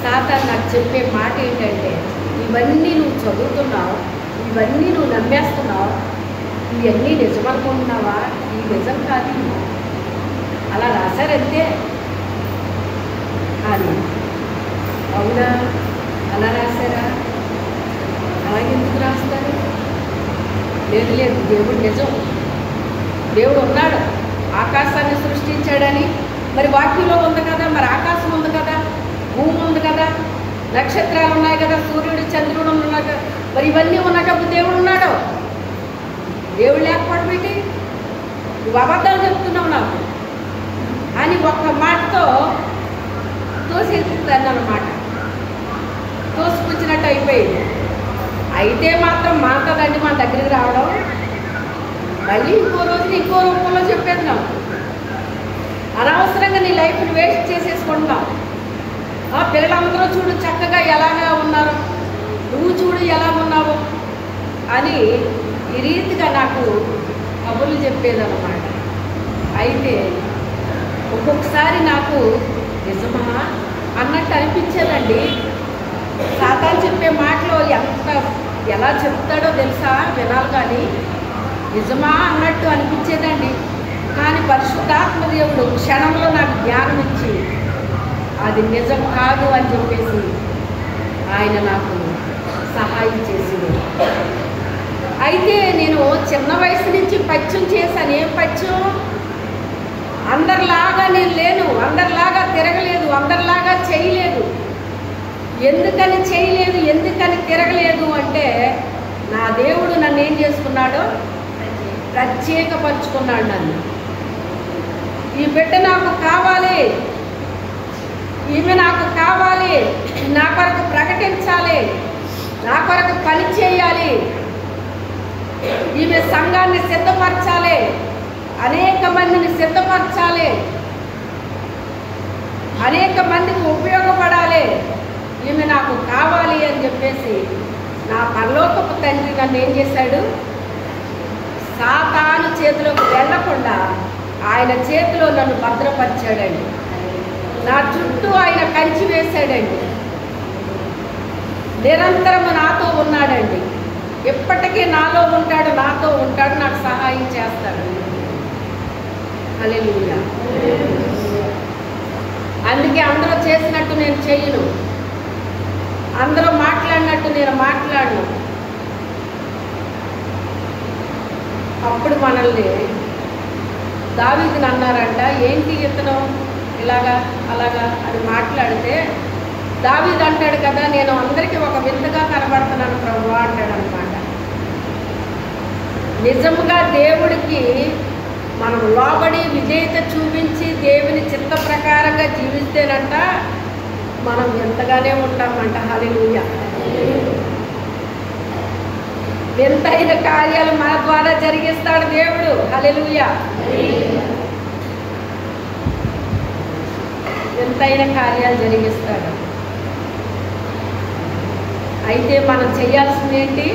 సాతాను నాకు చెప్పే మాట ఏంటంటే, ఇవన్నీ నువ్వు చదువుతున్నావు, ఇవన్నీ నువ్వు నమ్మేస్తున్నావు, ఇవన్నీ నిజమనుకుంటున్నావా? ఈ నిజం కాదు, అలా రాశారంతే అని. అవునా? అలా రాశారా? అలాగే ఎందుకు రాస్తారు? లేదు లేదు, దేవుడు నిజం, దేవుడు ఉన్నాడు, ఆకాశాన్ని సృష్టించాడని మరి వాక్యంలో ఉంది కదా. మరి ఆకాశం ఉంది కదా, భూమి ఉంది కదా, నక్షత్రాలు ఉన్నాయి కదా, సూర్యుడు చంద్రుడు ఉన్నాయి కదా. మరి ఇవన్నీ ఉన్నటప్పుడు దేవుడు ఉన్నాడు. దేవుడు లేకపోవడం పెట్టి నువ్వు అబద్ధాలు చెప్తున్నావు నాకు అని ఒక్క మాటతో తోసేస్తుందన్నమాట. తోసుకొచ్చినట్టు అయిపోయింది. అయితే మాత్రం మాట్లాడండి మన దగ్గరికి రావడం, మళ్ళీ ఇంకో రోజున ఇంకో రూపంలో చెప్పేది నాకు. అనవసరంగా నీ లైఫ్ని వేస్ట్ చేసేసుకుంటున్నావు. పిల్లలందరూ చూడు చక్కగా ఎలాగా ఉన్నారు, నువ్వు చూడు ఎలా ఉన్నావు అని ఈ రీతిగా నాకు కబుర్లు చెప్పేదన్నమాట. అయితే ఒక్కొక్కసారి నాకు నిజమా అన్నట్టు అనిపించేదండి. సాతాను చెప్పే మాటలు ఎలా చెప్తాడో తెలుసా, వినాలి కానీ నిజమా అన్నట్టు అనిపించేదండి. కానీ పరిశుద్ధాత్మ దేవుడు క్షణంలో నాకు జ్ఞానం ఇచ్చి అది నిజం కాదు అని చెప్పేసి ఆయన నాకు సహాయం చేసింది. అయితే నేను చిన్న వయసు నుంచి పత్యం చేశాను. ఏం పత్యం? అందరిలాగా నేను లేను, అందరిలాగా తిరగలేదు, అందరిలాగా చేయలేదు. ఎందుకని చేయలేదు, ఎందుకని తిరగలేదు అంటే, నా దేవుడు నన్ను ఏం చేసుకున్నాడో ప్రత్యేకపరుచుకున్నాడు. నన్ను, ఈ బిడ్డ నాకు కావాలి, ఈమె నాకు కావాలి, నా కొరకు ప్రకటించాలి, నా కొరకు పని చేయాలి, ఈమె సంఘాన్ని సిద్ధపరచాలి, అనేక మందిని సిద్ధపరచాలి, అనేక మందికి ఉపయోగపడాలి, ఈమె నాకు కావాలి అని చెప్పేసి నా పరలోకపు తండ్రి నన్ను ఏం చేశాడు, సాతాను చేతిలోకి వెళ్ళకుండా ఆయన చేతిలో నన్ను భద్రపరిచాడండి. నా చుట్టూ ఆయన కంచి వేశాడండి. నిరంతరము నాతో ఉన్నాడండి. ఎప్పటికీ నాలో ఉంటాడు, నాతో ఉంటాడు, నాకు సహాయం చేస్తాడు. హల్లెలూయా. అందుకే అందరూ చేసినట్టు నేను చెయ్యను, అందరూ మాట్లాడినట్టు నేను మాట్లాడను. అప్పుడు మనల్ని దావీదుని అన్నారంట, ఏంటి ఇతను ఇలాగా అలాగా అని మాట్లాడితే దావీదు అంటాడు కదా, నేను అందరికీ ఒక వింతగా కనబడుతున్నాను ప్రభువా అంటాడు అనమాట. నిజంగా దేవుడికి మనం లోబడి విధేయత చూపించి దేవుని చిత్త ప్రకారంగా జీవిస్తేనంట మనం వింతగానే ఉంటామంట. హల్లెలూయా. వింతైన కార్యాలు మన ద్వారా జరిగిస్తాడు దేవుడు. హల్లెలూయా. వింతైన కార్యాలు జరిగిస్తాడు. అయితే మనం చేయాల్సింది ఏంటి?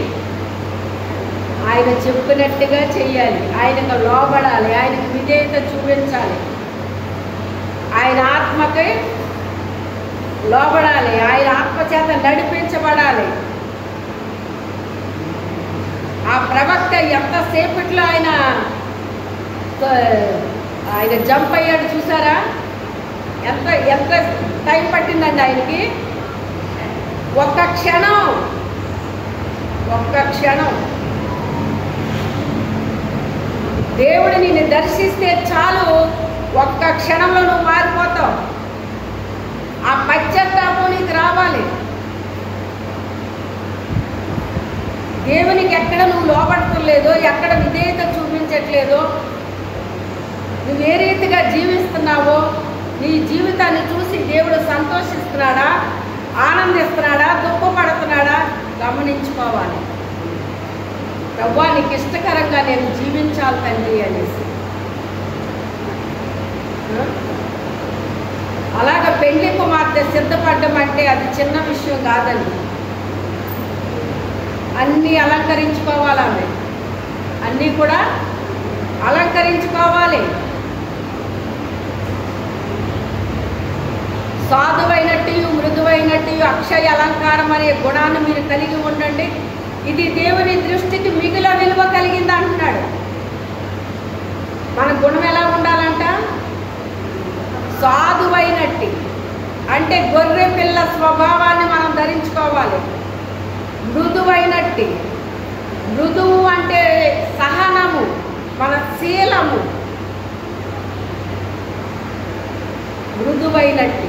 ఆయన చెప్పినట్టుగా చెయ్యాలి, ఆయనకు లోబడాలి, ఆయనకు విధేయత చూపించాలి, ఆయన ఆత్మకి లోబడాలి, ఆయన ఆత్మచేత నడిపించబడాలి. ఆ ప్రవక్త ఎంతసేపట్లో ఆయన జంప్ అయ్యాడు చూసారా? ఎంత ఎంత టైం పట్టిందండి ఆయనకి? ఒక్క క్షణం. దేవుడు నిన్ను దర్శిస్తే చాలు, ఒక్క క్షణంలో నువ్వు మారిపోతావు. ఆ పశ్చాత్తాపం నీకు రావాలి. దేవునికి ఎక్కడ నువ్వు లోపడతలేదో, ఎక్కడ విధేయత చూపించట్లేదో, నువ్వు ఏ రీతిగా జీవిస్తున్నావో, నీ జీవితాన్ని చూసి దేవుడు సంతోషిస్తున్నాడా, ఆనందిస్తున్నాడా, దుఃఖపడుతున్నాడా గమనించుకోవాలి. ప్రభువా నీకు ఇష్టకరంగా నేను జీవించాలి తండ్రి అనేసి. అలాగ పెళ్లి కుమార్తె సిద్ధపడ్డం అంటే అది చిన్న విషయం కాదండి. అన్నీ అలంకరించుకోవాలి, ఆమె అన్నీ కూడా అలంకరించుకోవాలి. సాధువైనట్టు మృదువైనట్టు అక్షయ అలంకారం అనే గుణాన్ని మీరు కలిగి ఉండండి, ఇది దేవుని దృష్టికి మిగుల విలువ కలిగింది అంటున్నాడు. మన గుణం ఎలా ఉండాలంట? సాధువైనట్టు అంటే గొర్రె పిల్ల స్వభావాన్ని మనం ధరించుకోవాలి. మృదువైనట్టు, మృదువు అంటే సహనము, మన శీలము. మృదువైనట్టు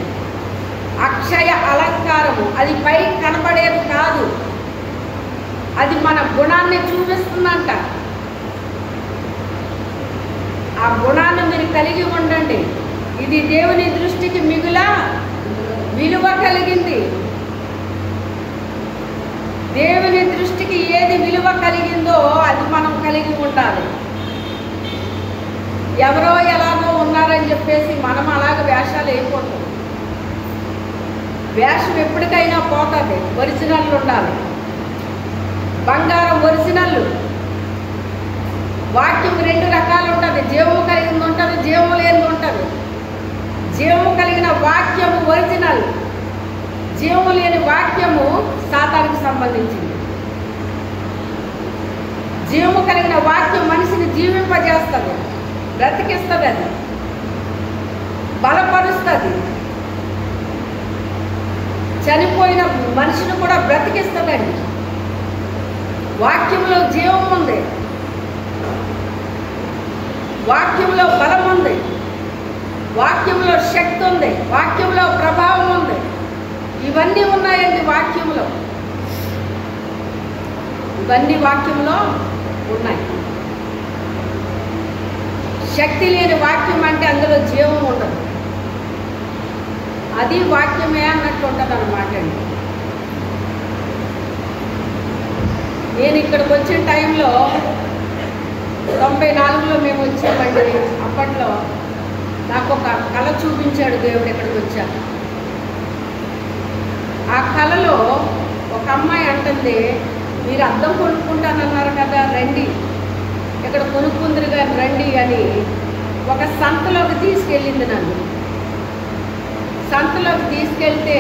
అక్షయ అలంకారము, అది పై కనబడేది కాదు, అది మన గుణాన్ని చూపిస్తుందంట. ఆ గుణాన్ని మీరు కలిగి ఉండండి, ఇది దేవుని దృష్టికి మిగుల విలువ కలిగింది. దేవుని దృష్టికి ఏది విలువ కలిగిందో అది మనం కలిగి ఉండాలి. ఎవరో ఎలాగో ఉన్నారని చెప్పేసి మనం అలాగ వేషాలు వేయకూడదు. వేషం ఎప్పటికైనా పోతుంది, ఒరిజినల్ ఉండాలి. బంగారం ఒరిజినల్. వాక్యం రెండు రకాలు ఉంటుంది, జీవము కలిగింది ఉంటుంది, జీవము లేనిది ఉంటుంది. జీవము కలిగిన వాక్యము ఒరిజినల్, జీవము లేని వాక్యము సాతానికి సంబంధించింది. జీవము కలిగిన వాక్యం మనిషిని జీవింపజేస్తుంది, బ్రతికిస్తుంది, అది బలపరుస్తుంది, చనిపోయిన మనిషిని కూడా బ్రతికిస్తుందండి. వాక్యంలో జీవం ఉంది, వాక్యంలో బలం ఉంది, వాక్యంలో శక్తి ఉంది, వాక్యంలో ప్రభావం ఉంది. ఇవన్నీ ఉన్నాయండి వాక్యంలో, ఇవన్నీ వాక్యంలో ఉన్నాయి. శక్తి లేని వాక్యం అంటే అందులో జీవం ఉండదు, అది వాక్యమే అన్నట్టు ఉంటుంది అన్నమాట అండి. నేను ఇక్కడికి వచ్చిన టైంలో 94లో మేము వచ్చామండి. అప్పట్లో నాకు ఒక కళ చూపించాడు దేవుడు ఇక్కడికి వచ్చాక. ఆ కళలో ఒక అమ్మాయి అంటుంది, మీరు అద్దం కొనుక్కుంటానన్నారు కదా, రండి ఇక్కడ కొనుక్కుందరు కానీ రండి అని ఒక సంతలోకి తీసుకెళ్ళింది నన్ను. సంతలోకి తీసుకెళ్తే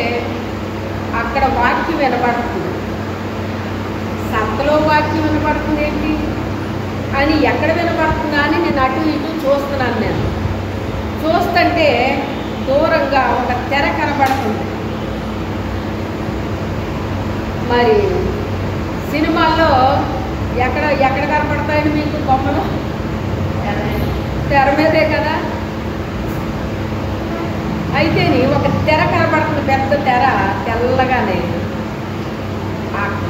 అక్కడ వాక్యం వినబడుతుంది. సంతలో వాక్యం వినపడుతుంది ఏంటి అని, ఎక్కడ వినపడుతుందా అని నేను అటు ఇటు చూస్తున్నాను. నేను చూస్తుంటే దూరంగా ఒక తెర కనపడుతుంది. మరి సినిమాల్లో ఎక్కడ ఎక్కడ కనపడతాయండి మీకు బొమ్మలు? తెర మీదే కదా. అయితేని ఒక తెర కనపడుతుంది, పెద్ద తెర తెల్లగానే.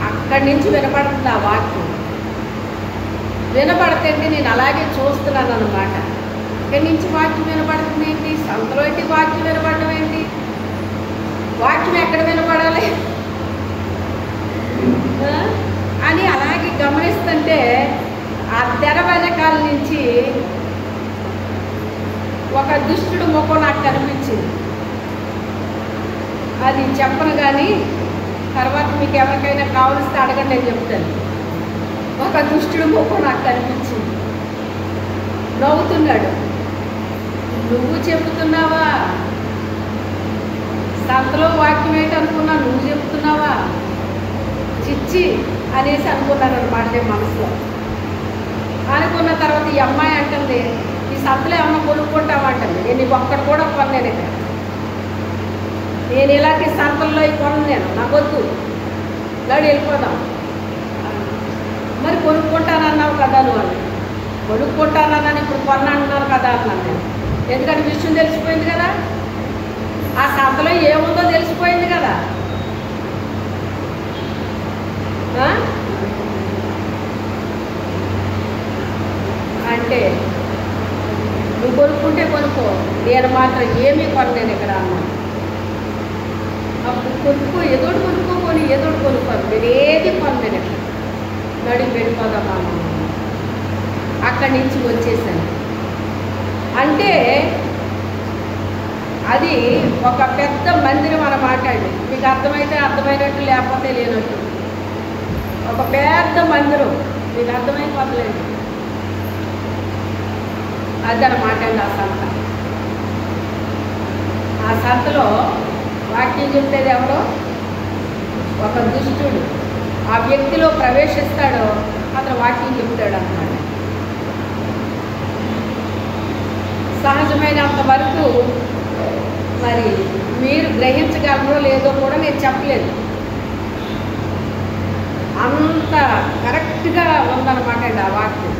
అక్కడి నుంచి వినపడుతుంది ఆ వాక్యం. వినపడుతుంటే నేను అలాగే చూస్తున్నాను అన్నమాట. ఇక్కడి నుంచి వాక్యం వినపడుతుంది ఏంటి, సంతలో ఏంటి వాక్యం వినపడడం ఏంటి, వాక్యం ఎక్కడ వినపడాలి అని అలాగే గమనిస్తుంటే ఆ తెర వెనకాల నుంచి ఒక దుష్టుడు ముఖం నాకు కనిపించింది. అది చెప్పను కానీ తర్వాత మీకు ఎవరికైనా కావలిస్తే అడగండి, నేను చెప్తాను. ఒక దుష్టుడు ముఖం నాకు కనిపించింది, నవ్వుతున్నాడు. నువ్వు చెబుతున్నావా? సంతలో వాక్యం ఏంటనుకున్నా, నువ్వు చెబుతున్నావా? చిచ్చి అనేసి అనుకున్నాను అనమాట నేను మనసులో. అనుకున్న తర్వాత ఈ అమ్మాయి అంటుంది, ఈ సంతలో ఏమన్నా కొనుక్కుంటామంటుంది. నేను ఒక్కటి కూడా కొనలేను ఇక్కడ, నేను ఇలాంటి సంతల్లో కొనను, నేను నాకు వద్దు, గడి వెళ్ళిపోదాం. మరి కొనుక్కుంటానన్నావు కదా నువ్వు అని. కొనుక్కుంటానన్నాను, ఇప్పుడు కొన్నాను కదా అన్నాను నేను. ఎందుకంటే విషయం తెలిసిపోయింది కదా, ఆ సంతలో ఏముందో తెలిసిపోయింది కదా. అంటే నువ్వు కొనుక్కుంటే కొనుక్కో, నేను మాత్రం ఏమీ కొనలేను ఇక్కడ అన్నాను. అప్పుడు కొనుక్కో, ఏదోటి కొనుక్కోని ఏదోటి కొనుక్కోను, నేను ఏది కొనలేను ఇక్కడ, నడికి వెళ్ళిపోదామా. అక్కడి నుంచి వచ్చేసాను. అంటే అది ఒక పెద్ద మందిరం అన్నమాట అండి. మీకు అర్థమైతే అర్థమైనట్టు, లేకపోతే లేనట్టు. ఒక పెద్ద మందిరం, మీకు అర్థమైపోతలేదు. అదనమాట అండి ఆ సంత. ఆ సంతలో వాక్యం చెప్పేది ఎవరో ఒక దుష్టుడు ఆ వ్యక్తిలో ప్రవేశిస్తాడో అతను వాక్యం చెప్తాడు అన్నమాట. సహజమైనంత వరకు మరి మీరు గ్రహించగలరో లేదో కూడా నేను చెప్పలేదు. అంత కరెక్ట్గా ఉందన్నమాట అండి ఆ వాక్యం.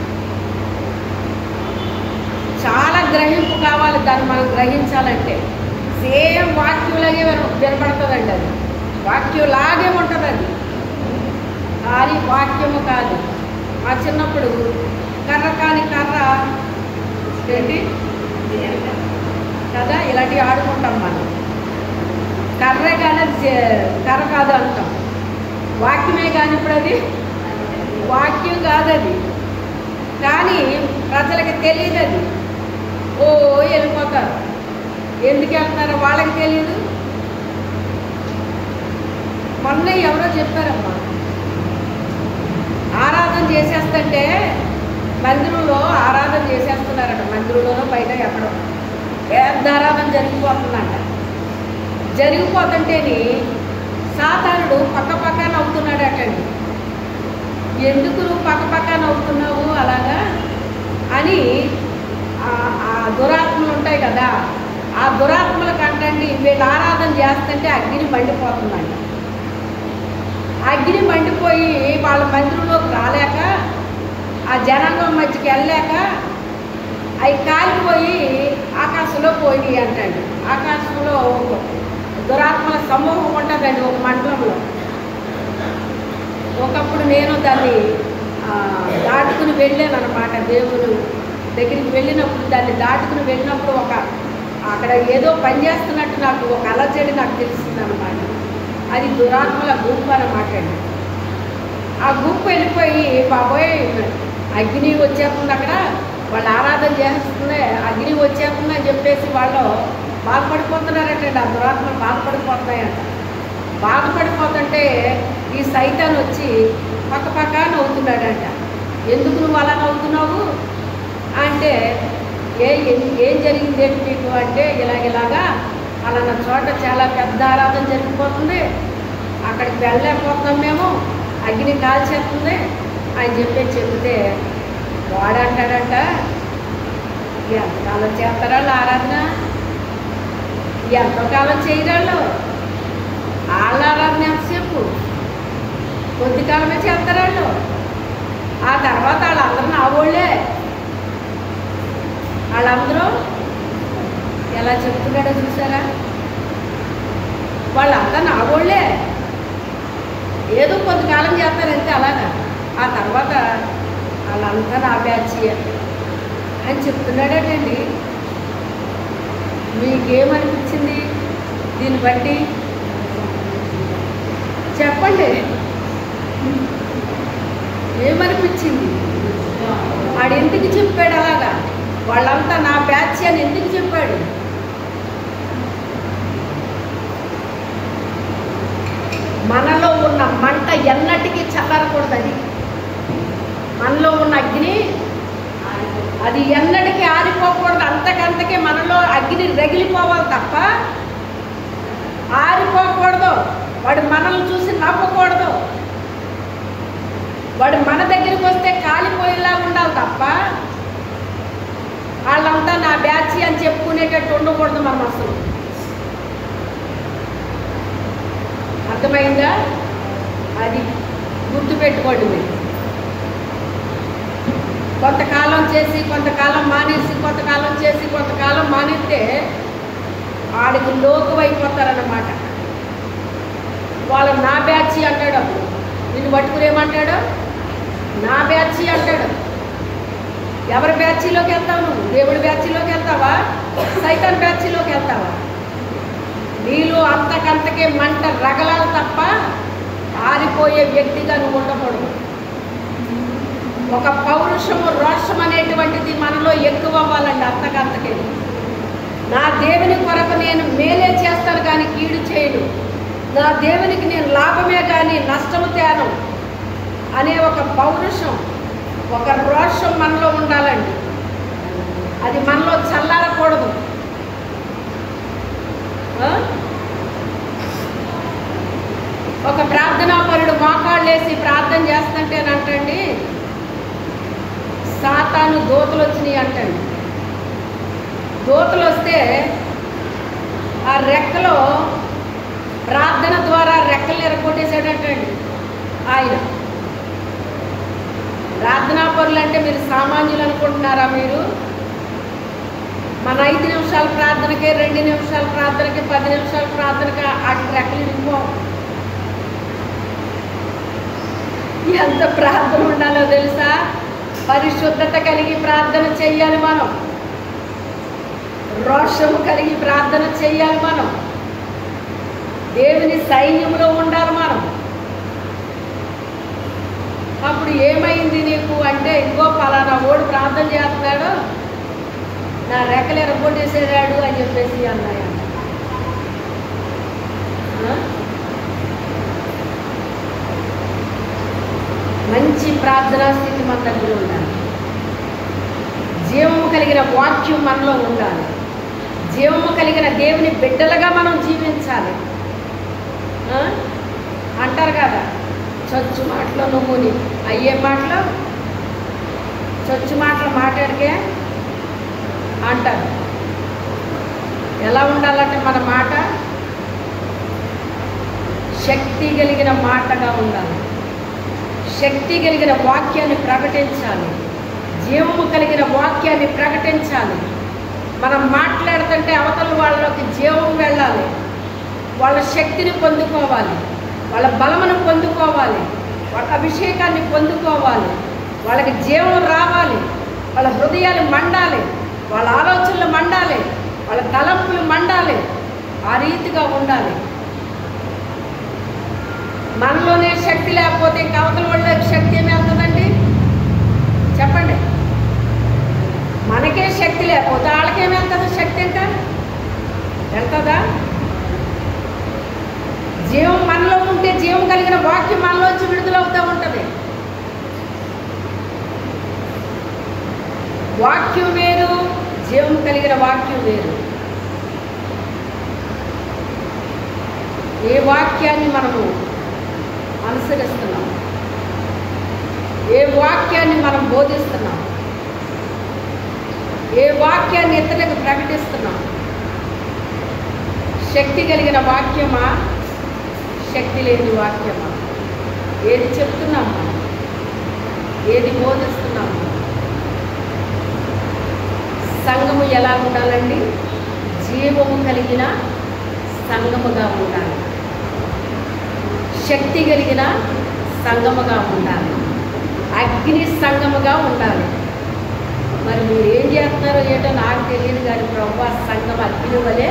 చాలా గ్రహింపు కావాలి దాన్ని మనం గ్రహించాలంటే. సేమ్ వాక్యంలాగే వినపడుతుందండి, అది వాక్యంలాగే ఉంటుంది అది, కానీ వాక్యము కాదు. మా చిన్నప్పుడు కర్ర కాని కర్ర ఏంటి కదా, ఇలాంటివి ఆడుకుంటాం మనం. కర్రే కానీ కర్ర కాదు అంటాం, వాక్యమే కానీ ఇప్పుడు అది వాక్యం కాదు అది. కానీ ప్రజలకి తెలియదు అది. ఓ వెళ్ళిపోతారు, ఎందుకు వెళ్తున్నారో వాళ్ళకి తెలియదు. మొన్న ఎవరో చెప్పారమ్మా, ఆరాధన చేసేస్తుంటే మందిరంలో ఆరాధన చేసేస్తున్నారట. మందిరంలోనో బయట ఎక్కడో పెద్ద ఆరాధన జరిగిపోతుందంట. జరిగిపోతుంటేని సాతానుడు పక్క నవ్వుతున్నాడటండి. ఎందుకు నువ్వు పక్క నవ్వుతున్నావు అలాగా అని ఆ దురాత్మలు ఉంటాయి కదా, ఆ దురాత్మల కంటండి వీళ్ళు ఆరాధన చేస్తుంటే అగ్ని మండిపోతుందంట. అగ్ని మండిపోయి వాళ్ళ మందిరంలోకి రాలేక, ఆ జనాంగం మధ్యకి వెళ్ళలేక అవి కాలిపోయి ఆకాశంలో పోయినాయి అంటండి. ఆకాశంలో దురాత్మల సమూహం ఉంటుందండి ఒక మండలంలో. ఒకప్పుడు నేను దాన్ని దాటుకుని వెళ్ళాను అనమాట. దేవుడు దగ్గరికి వెళ్ళినప్పుడు, దాన్ని దాటుకుని వెళ్ళినప్పుడు అక్కడ ఏదో పని చేస్తున్నట్టు నాకు ఒక అలజడి నాకు తెలిసింది అనమాట. అది దురాత్మల గుంపు అన్నమాట అండి. ఆ గుంపు వెళ్ళిపోయి బాబోయ్ అగ్ని వచ్చేస్తుంది, అక్కడ వాళ్ళు ఆరాధన చేస్తుంది, అగ్ని వచ్చేస్తుంది అని చెప్పేసి వాళ్ళు బాధపడిపోతున్నారటండి. ఆ దురాత్మలు బాధపడిపోతున్నాయంట. బాధపడిపోతుంటే ఈ సైతాన్ వచ్చి పక్క నవ్వుతున్నాడంట. ఎందుకు నువ్వు అలా నవ్వుతున్నావు అంటే, ఏం జరిగింది ఏంటి మీకు అంటే, ఇలాగా అలాన్న చోట చాలా పెద్ద ఆరాధన జరిగిపోతుంది, అక్కడికి వెళ్ళలేకపోతున్నాం మేము, అగ్ని కాల్చేస్తుంది అని చెప్తే వాడంటాడంట, ఎంతకాలం చేస్తారాళ్ళు ఆరాధన, ఎంతో కాలం చేయరాళ్ళు, వాళ్ళ ఆరాధన ఎంతసేపు, కొద్ది కాలమే చేస్తారాళ్ళు. ఆ తర్వాత వాళ్ళందరూ నా వాళ్ళే. వాళ్ళందరూ ఎలా చెప్తున్నాడో చూసారా? వాళ్ళంతా నా వాళ్ళే, ఏదో కొంతకాలం చేస్తారంటే అలాగా. ఆ తర్వాత వాళ్ళంతా నా బ్యాచ్ అని చెప్తున్నాడటండి. మీకేమనిపించింది దీన్ని బట్టి చెప్పండి? ఏమనిపించింది? వాడు ఎందుకు చెప్పాడు అలాగా? వాళ్ళంతా నా బ్యాచ్ అని ఎందుకు చెప్పాడు? మనలో ఉన్న మంట ఎన్నటికీ చల్లారకూడదు. అది మనలో ఉన్న అగ్ని అది ఎన్నటికీ ఆరిపోకూడదు. అంతకంతకే మనలో అగ్ని రగిలిపోవాలి తప్ప ఆరిపోకూడదు. వాడు మనల్ని చూసి నవ్వకూడదు. వాడు మన దగ్గరికి వస్తే కాలిపోయేలా ఉండాలి తప్ప వాళ్ళంతా నా బ్యాచ్ అని చెప్పుకునేటట్టు ఉండకూడదు మనం అసలు. అర్థమైందా? అది గుర్తుపెట్టుకోండి మీరు. కొంతకాలం చేసి కొంతకాలం మానేసి, కొంతకాలం చేసి కొంతకాలం మానేస్తే ఆడికి లోకువైపోతారన్నమాట. వాళ్ళు నా బ్యాచ్ అంటాడు. నిన్ను పట్టుకునేమంటాడు? నా బ్యాచ్ అంటాడు. ఎవరి బ్యాచీలోకి వెళ్తావు నువ్వు? దేవుడి బ్యాచీలోకి వెళ్తావా? సైతాన్ బ్యాచీలోకి వెళ్తావా? నీలో అంతకంతకే మంట రగలాలి తప్ప ఆరిపోయే వ్యక్తిగా నువ్వు ఉండకూడదు. ఒక పౌరుషము, రోషం అనేటువంటిది మనలో ఎక్కువ అవ్వాలండి. అంతకంతకే నా దేవుని కొరకు నేను మేలే చేస్తాను కానీ కీడు చేయను, నా దేవునికి నేను లాభమే కానీ నష్టము తేను అనే ఒక పౌరుషం, ఒక రోషం మనలో ఉండాలండి. అది మనలో చల్లారకూడదు. ఒక ప్రార్థనాపరుడు మోకాళ్ళేసి ప్రార్థన చేస్తుంటేనంటండి, సాతాను దూతలు వచ్చినాయి అంటండి. దూతలు వస్తే ఆ రెక్కలో ప్రార్థన ద్వారా రెక్కలు ఎరగొట్టేసాడంటండి ఆయన. ప్రార్థనాపరులు అంటే మీరు సామాన్యులు అనుకుంటున్నారా? మీరు మన 5 నిమిషాల ప్రార్థనకి, 2 నిమిషాల ప్రార్థనకి, 10 నిమిషాల ప్రార్థనకి వాటి రెక్కలు ఇరుకో. ఎంత ప్రార్థన ఉండాలో తెలుసా? పరిశుద్ధత కలిగి ప్రార్థన చెయ్యాలి మనం. రోషము కలిగి ప్రార్థన చెయ్యాలి మనం. దేవుని సైన్యంలో ఉండాలి మనం. అప్పుడు ఏమైంది నీకు అంటే, ఇంకో పలానా ఓడు ప్రార్థన చేస్తున్నాడు, నా రెక్కలు ఎరగొట్టేసేదాడు అని చెప్పేసి అన్నాయంట. మంచి ప్రార్థనా స్థితి మన దగ్గర ఉండాలి. జీవము కలిగిన వాక్యం మనలో ఉండాలి. జీవము కలిగిన దేవుని బిడ్డలుగా మనం జీవించాలి. అంటారు కదా, చచ్చు మాటలో నువ్వుని అయ్యే మాటలు, చచ్చు మాటలు మాట్లాడికే అంటారు. ఎలా ఉండాలంటే మన మాట శక్తి కలిగిన మాటగా ఉండాలి. శక్తి కలిగిన వాక్యాన్ని ప్రకటించాలి. జీవము కలిగిన వాక్యాన్ని ప్రకటించాలి. మనం మాట్లాడుతుంటే అవతల వాళ్ళకి జీవం వెళ్ళాలి. వాళ్ళ శక్తిని పొందుకోవాలి, వాళ్ళ బలమును పొందుకోవాలి, వాళ్ళ అభిషేకాన్ని పొందుకోవాలి. వాళ్ళకి జీవం రావాలి, వాళ్ళ హృదయాలు మండాలి, వాళ్ళ ఆలోచనలు మండాలి, వాళ్ళ తలంపులు మండాలి. ఆ రీతిగా ఉండాలి. మనలోనే శక్తి లేకపోతే ఇంకా అవతల వాళ్ళకి శక్తి ఏమి వెళ్తుందండి? చెప్పండి. మనకే శక్తి లేకపోతే వాళ్ళకేమి వెళ్తుందా శక్తి? ఇంకా వెళ్తుందా? జీవం మనలో ఉంటే జీవం కలిగిన వాక్యం మనలోంచి విడుదలవుతూ ఉంటుంది. వాక్యం వేరు, జీవం కలిగిన వాక్యం వేరు. ఏ వాక్యాన్ని మనము అనుసరిస్తున్నాం? ఏ వాక్యాన్ని మనం బోధిస్తున్నాం, ఏ వాక్యాన్ని ఇతరులకు ప్రకటిస్తున్నాం? శక్తి కలిగిన వాక్యమా, శక్తి లేని వాక్యమా? ఏది చెప్తున్నాం మనం? ఏది బోధిస్తున్నాం? సంఘము ఎలా ఉండాలండి? జీవము కలిగిన సంఘముగా ఉండాలి, శక్తి కలిగిన సంఘముగా ఉండాలి, అగ్ని సంఘముగా ఉండాలి. మరి మీరు ఏం చేస్తున్నారో ఏంటో నాకు తెలియదు కానీ ప్రభువా, సంఘం అగ్ని వలె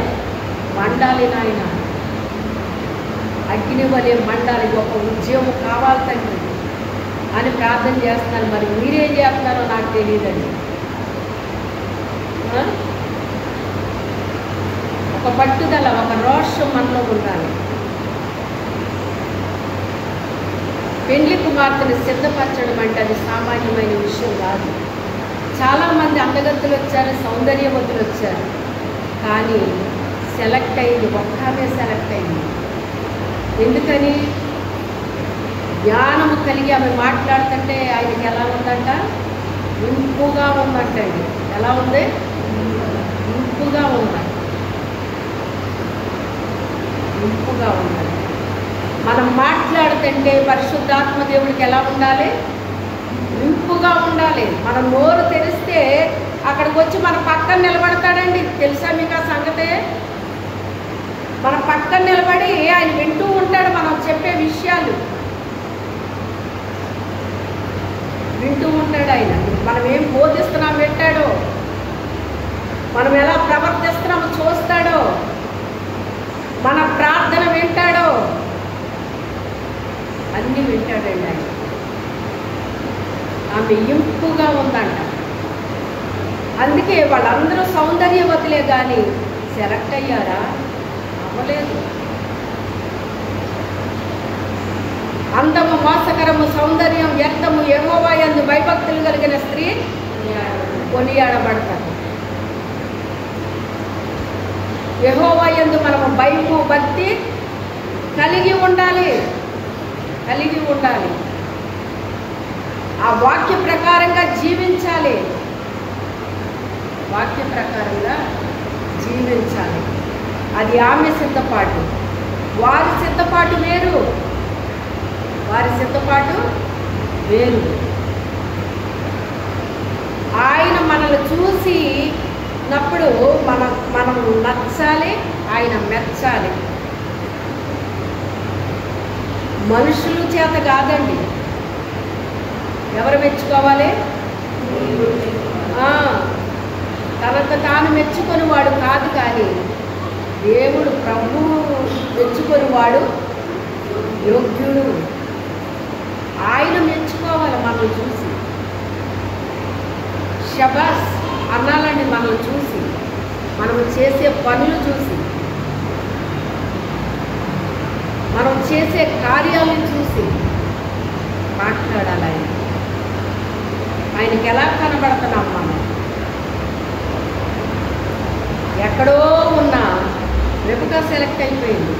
మండాలి నాయన, అగ్ని వలె మండాలి, ఒక ఉద్యోగం కావాలి తండ్రి అని ప్రార్థన చేస్తున్నాను. మరి మీరేం చేస్తున్నారో నాకు తెలియదండి. ఒక పట్టుదల, ఒక రోషం మనలో ఉండాలి. పెండ్లి కుమార్తెను సిద్ధపరచడం అంటే అది సామాన్యమైన విషయం కాదు. చాలామంది అందగత్తులు వచ్చారు, సౌందర్యవతులు వచ్చారు, కానీ సెలెక్ట్ అయింది ఒక్కమే సెలెక్ట్ అయింది. ఎందుకని? జ్ఞానము కలిగి ఆమె మాట్లాడుతుంటే ఆయనకి ఎలా ఉందంట? ఇంపుగా ఉందంటండి. ఎలా ఉంది? ఇంపుగా ఉందంట, ఇంపుగా ఉందండి. మనం మాట్లాడుతుంటే పరిశుద్ధాత్మ దేవుడికి ఎలా ఉండాలి? ఇంపుగా ఉండాలి. మనం నోరు తెరిస్తే అక్కడికి వచ్చి మన పక్కన నిలబడతాడండి. తెలుసా మీకు ఆ సంగతే? మన పక్కన నిలబడి ఆయన వింటూ ఉంటాడు మనం చెప్పే విషయాలు, వింటూ ఉంటాడు ఆయన. మనం ఏం బోధిస్తున్నాం వింటాడో, మనం ఎలా ప్రవర్తిస్తున్నామో చూస్తాడో, మన ప్రార్థన వింటాడో, అన్నీ వింటాడండి ఆయన. ఆమె ఇంపుగా ఉందంట. అందుకే వాళ్ళందరూ సౌందర్యవతులే కానీ సెలెక్ట్ అయ్యారా? అవ్వలేదు. అందము, మోసకరము, సౌందర్యం, వ్యర్థము, యెహోవా యందు భయభక్తులు కలిగిన స్త్రీ కొనియాడబడతారు. యెహోవా యందు మనము భయము, భక్తి కలిగి ఉండాలి, కలిగి ఉండాలి. ఆ వాక్య ప్రకారంగా జీవించాలి, వాక్య ప్రకారంగా జీవించాలి. అది ఆమె సిద్ధపాటు. వారి సిద్ధపాటు వేరు, వారి సిద్ధపాటు వేరు. ఆయన మనల్ని చూసినప్పుడు మనం నచ్చాలి, ఆయన మెచ్చాలి. మనుషుల చేత కాదండి. ఎవరు మెచ్చుకోవాలి? తనకు తాను మెచ్చుకొని వాడు కాదు, కానీ దేవుడు, ప్రభువు మెచ్చుకొని వాడు యోగ్యుడు. ఆయన మెచ్చుకోవాలి మనల్ని చూసి. షబాస్ అన్నాలండి మనల్ని చూసి, మనం చేసే పనులు చూసి, మనం చేసే కార్యాలను చూసి మాట్లాడాలి. ఆయనకి ఎలా కనబడుతున్నాం మనం? ఎక్కడో ఉన్న రెబెకా సెలెక్ట్ అయిపోయింది,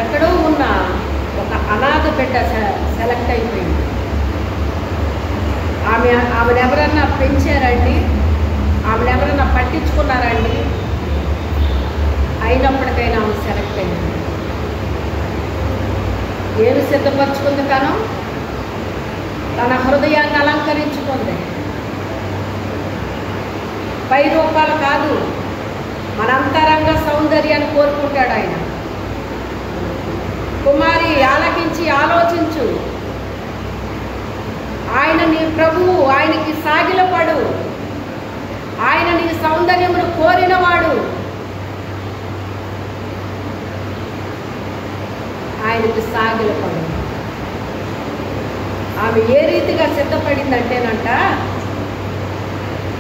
ఎక్కడో ఉన్న ఒక అనాథ బిడ్డ సెలెక్ట్ అయిపోయింది. ఆమెను ఎవరన్నా పెంచారండి? ఆమెను ఎవరన్నా పట్టించుకున్నారండి? అయినప్పటికైనా ఆమె సెలెక్ట్ అయింది. ఏమి సిద్ధపరచుకుంది? తన హృదయాన్ని అలంకరించుకుంది. పై రూపాలు కాదు, మన అంతరంగ సౌందర్యాన్ని కోరుకుంటాడు ఆయన. కుమారి, ఆలకించి ఆలోచించు. ఆయన నీ ప్రభువు, ఆయనకి సాగిలపడు. ఆయన నీ సౌందర్యమును కోరినవాడు. ఆయనకి సాగిలపడు. ఆమె ఏ రీతిగా సిద్ధపడిందంటేనంట,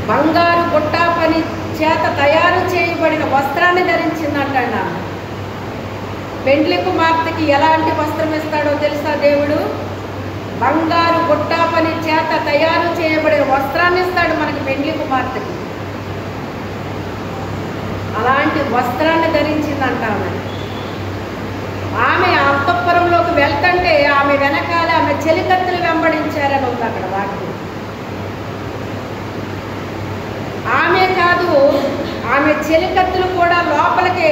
బంగారు గుట్టా పని చేత తయారు చేయబడిన వస్త్రాన్ని ధరించిందంట. పెండ్లి కుమార్తెకి ఎలాంటి వస్త్రం ఇస్తాడో తెలుసా దేవుడు? బంగారు గుట్టా పని చేత తయారు చేయబడిన వస్త్రాన్ని ఇస్తాడు మనకి పెండ్లి కుమార్తెకి. అలాంటి వస్త్రాన్ని ధరించిందంట ఆమె. ఆమె అంతఃపురంలోకి వెళ్తుంటే ఆమె ఆమె వెనకాల ఆమె చెలికత్తెలు వెంబడించారని ఉంది అక్కడ వాక్యం. ఆమె కాదు, ఆమె చెలికత్తెలు కూడా లోపలికి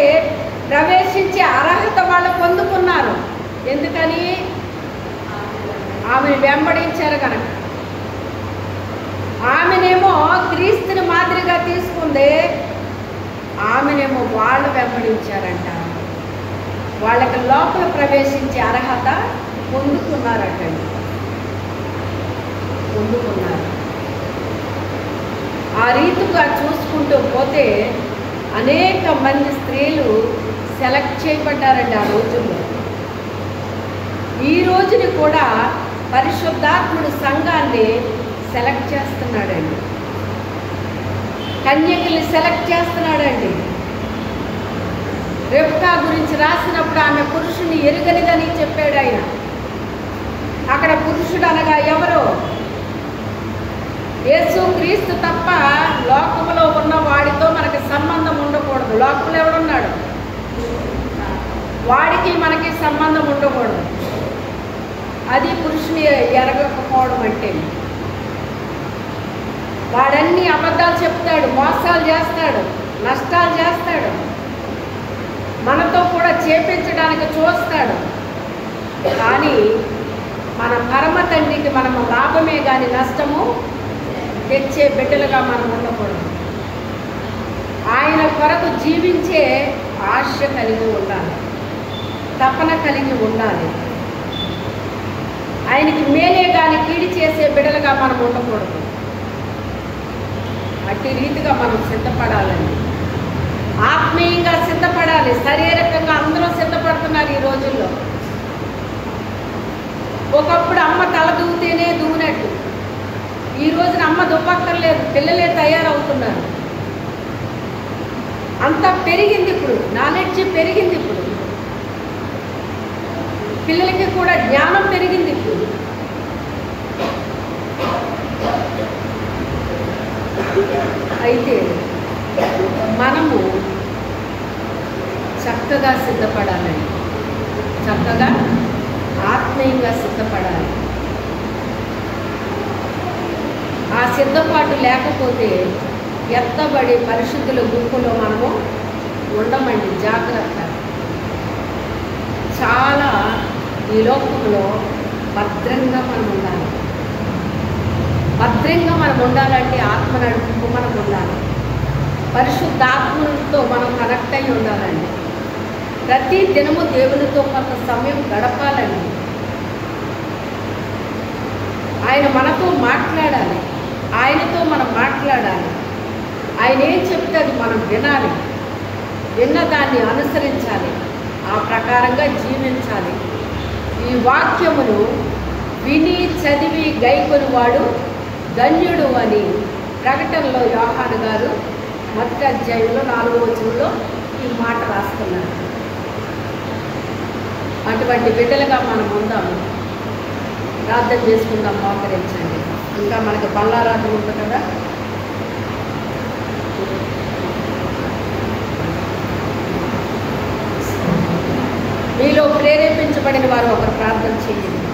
ప్రవేశించే అర్హత వాళ్ళు పొందుకున్నారు. ఎందుకని? ఆమెను వెంబడించారు కనుక. ఆమెనేమో క్రీస్తుని మాదిరిగా తీసుకుంది, ఆమెనేమో వాళ్ళు వెంబడించారంట. వాళ్ళకి లోపల ప్రవేశించే అర్హత పొందుకున్నారటండి, పొందుకున్నారు. ఆ రీతిగా చూసుకుంటూ పోతే అనేక మంది స్త్రీలు సెలెక్ట్ చేయబడ్డారండి ఆ రోజుల్లో. ఈ రోజుని కూడా పరిశుద్ధాత్ముడు సంఘాన్ని సెలెక్ట్ చేస్తున్నాడండి, కన్యకల్ని సెలెక్ట్ చేస్తున్నాడండి. రెబ్కా గురించి రాసినప్పుడు ఆమె పురుషుని ఎరుగనిదని చెప్పాడు ఆయన. అక్కడ పురుషుడు అనగా ఎవరు? యేసు క్రీస్తు తప్ప లోకములో ఉన్న వాడితో మనకి సంబంధం ఉండకూడదు. లోకంలో ఎవడున్నాడు? వాడికి మనకి సంబంధం ఉండకూడదు. అది పురుషుని ఎరగకపోవడం అంటే. వాడన్నీ అబద్ధాలు చెప్తాడు, మోసాలు చేస్తాడు, నష్టాలు చేస్తాడు, మనతో కూడా చేపించడానికి చూస్తాడు. కానీ మన పరమ తండ్రికి మనము లాభమే కానీ నష్టము తెచ్చే బిడ్డలుగా మనం ఉండకూడదు. ఆయన కొరకు జీవించే ఆశ కలిగి ఉండాలి, తపన కలిగి ఉండాలి. ఆయనకి మేలే కానీ కీడి చేసే బిడ్డలుగా మనం ఉండకూడదు. అట్టి రీతిగా మనం సిద్ధపడాలండి, ఆత్మీయంగా సిద్ధపడాలి. శారీరకంగా అందరూ సిద్ధపడుతున్నారు ఈ రోజుల్లో. ఒకప్పుడు అమ్మ తల దూతేనే దూనట్టు, ఈ రోజున అమ్మ దువ్వక్కర్లేదు, పిల్లలే తయారవుతున్నారు. అంతా పెరిగింది ఇప్పుడు, నాలెడ్జ్ పెరిగింది ఇప్పుడు, పిల్లలకి కూడా జ్ఞానం పెరిగింది ఇప్పుడు. అయితే మనము చక్కగా సిద్ధపడాలండి, చక్కగా ఆత్మీయంగా సిద్ధపడాలి. ఆ సిద్ధపాటు లేకపోతే ఎత్తబడి పరిశుద్ధుల గుంపులో మనము ఉండమండి. జాగ్రత్త. చాలా ఈ లోకంలో భద్రంగా మనం ఉండాలి. భద్రంగా మనం ఉండాలంటే ఆత్మ నడుపు మనం ఉండాలి. పరిశుద్ధాత్మతో మనం కనెక్ట్ అయి ఉండాలండి. ప్రతి దినము దేవునితో కొంత సమయం గడపాలండి. ఆయన మనతో మాట్లాడాలి, ఆయనతో మనం మాట్లాడాలి. ఆయన ఏం చెప్తే అది మనం వినాలి, విన్న దాన్ని అనుసరించాలి, ఆ ప్రకారంగా జీవించాలి. ఈ వాక్యమును విని చదివి గైకొనివాడు ధన్యుడు అని ప్రకటనలో యోహాను గారు మొదటి అధ్యాయంలో 4వ వచనంలో ఈ మాట రాస్తున్నారు. అటువంటి బిడ్డలుగా మనం ఉందాము. ప్రార్థన చేసుకుందాం, మోకరించండి. ఇంకా మనకి బల్లారాధన ఉంది కదా. మీలో ప్రేరేపించబడిన వారు ఒకరు ప్రార్థన చేయండి.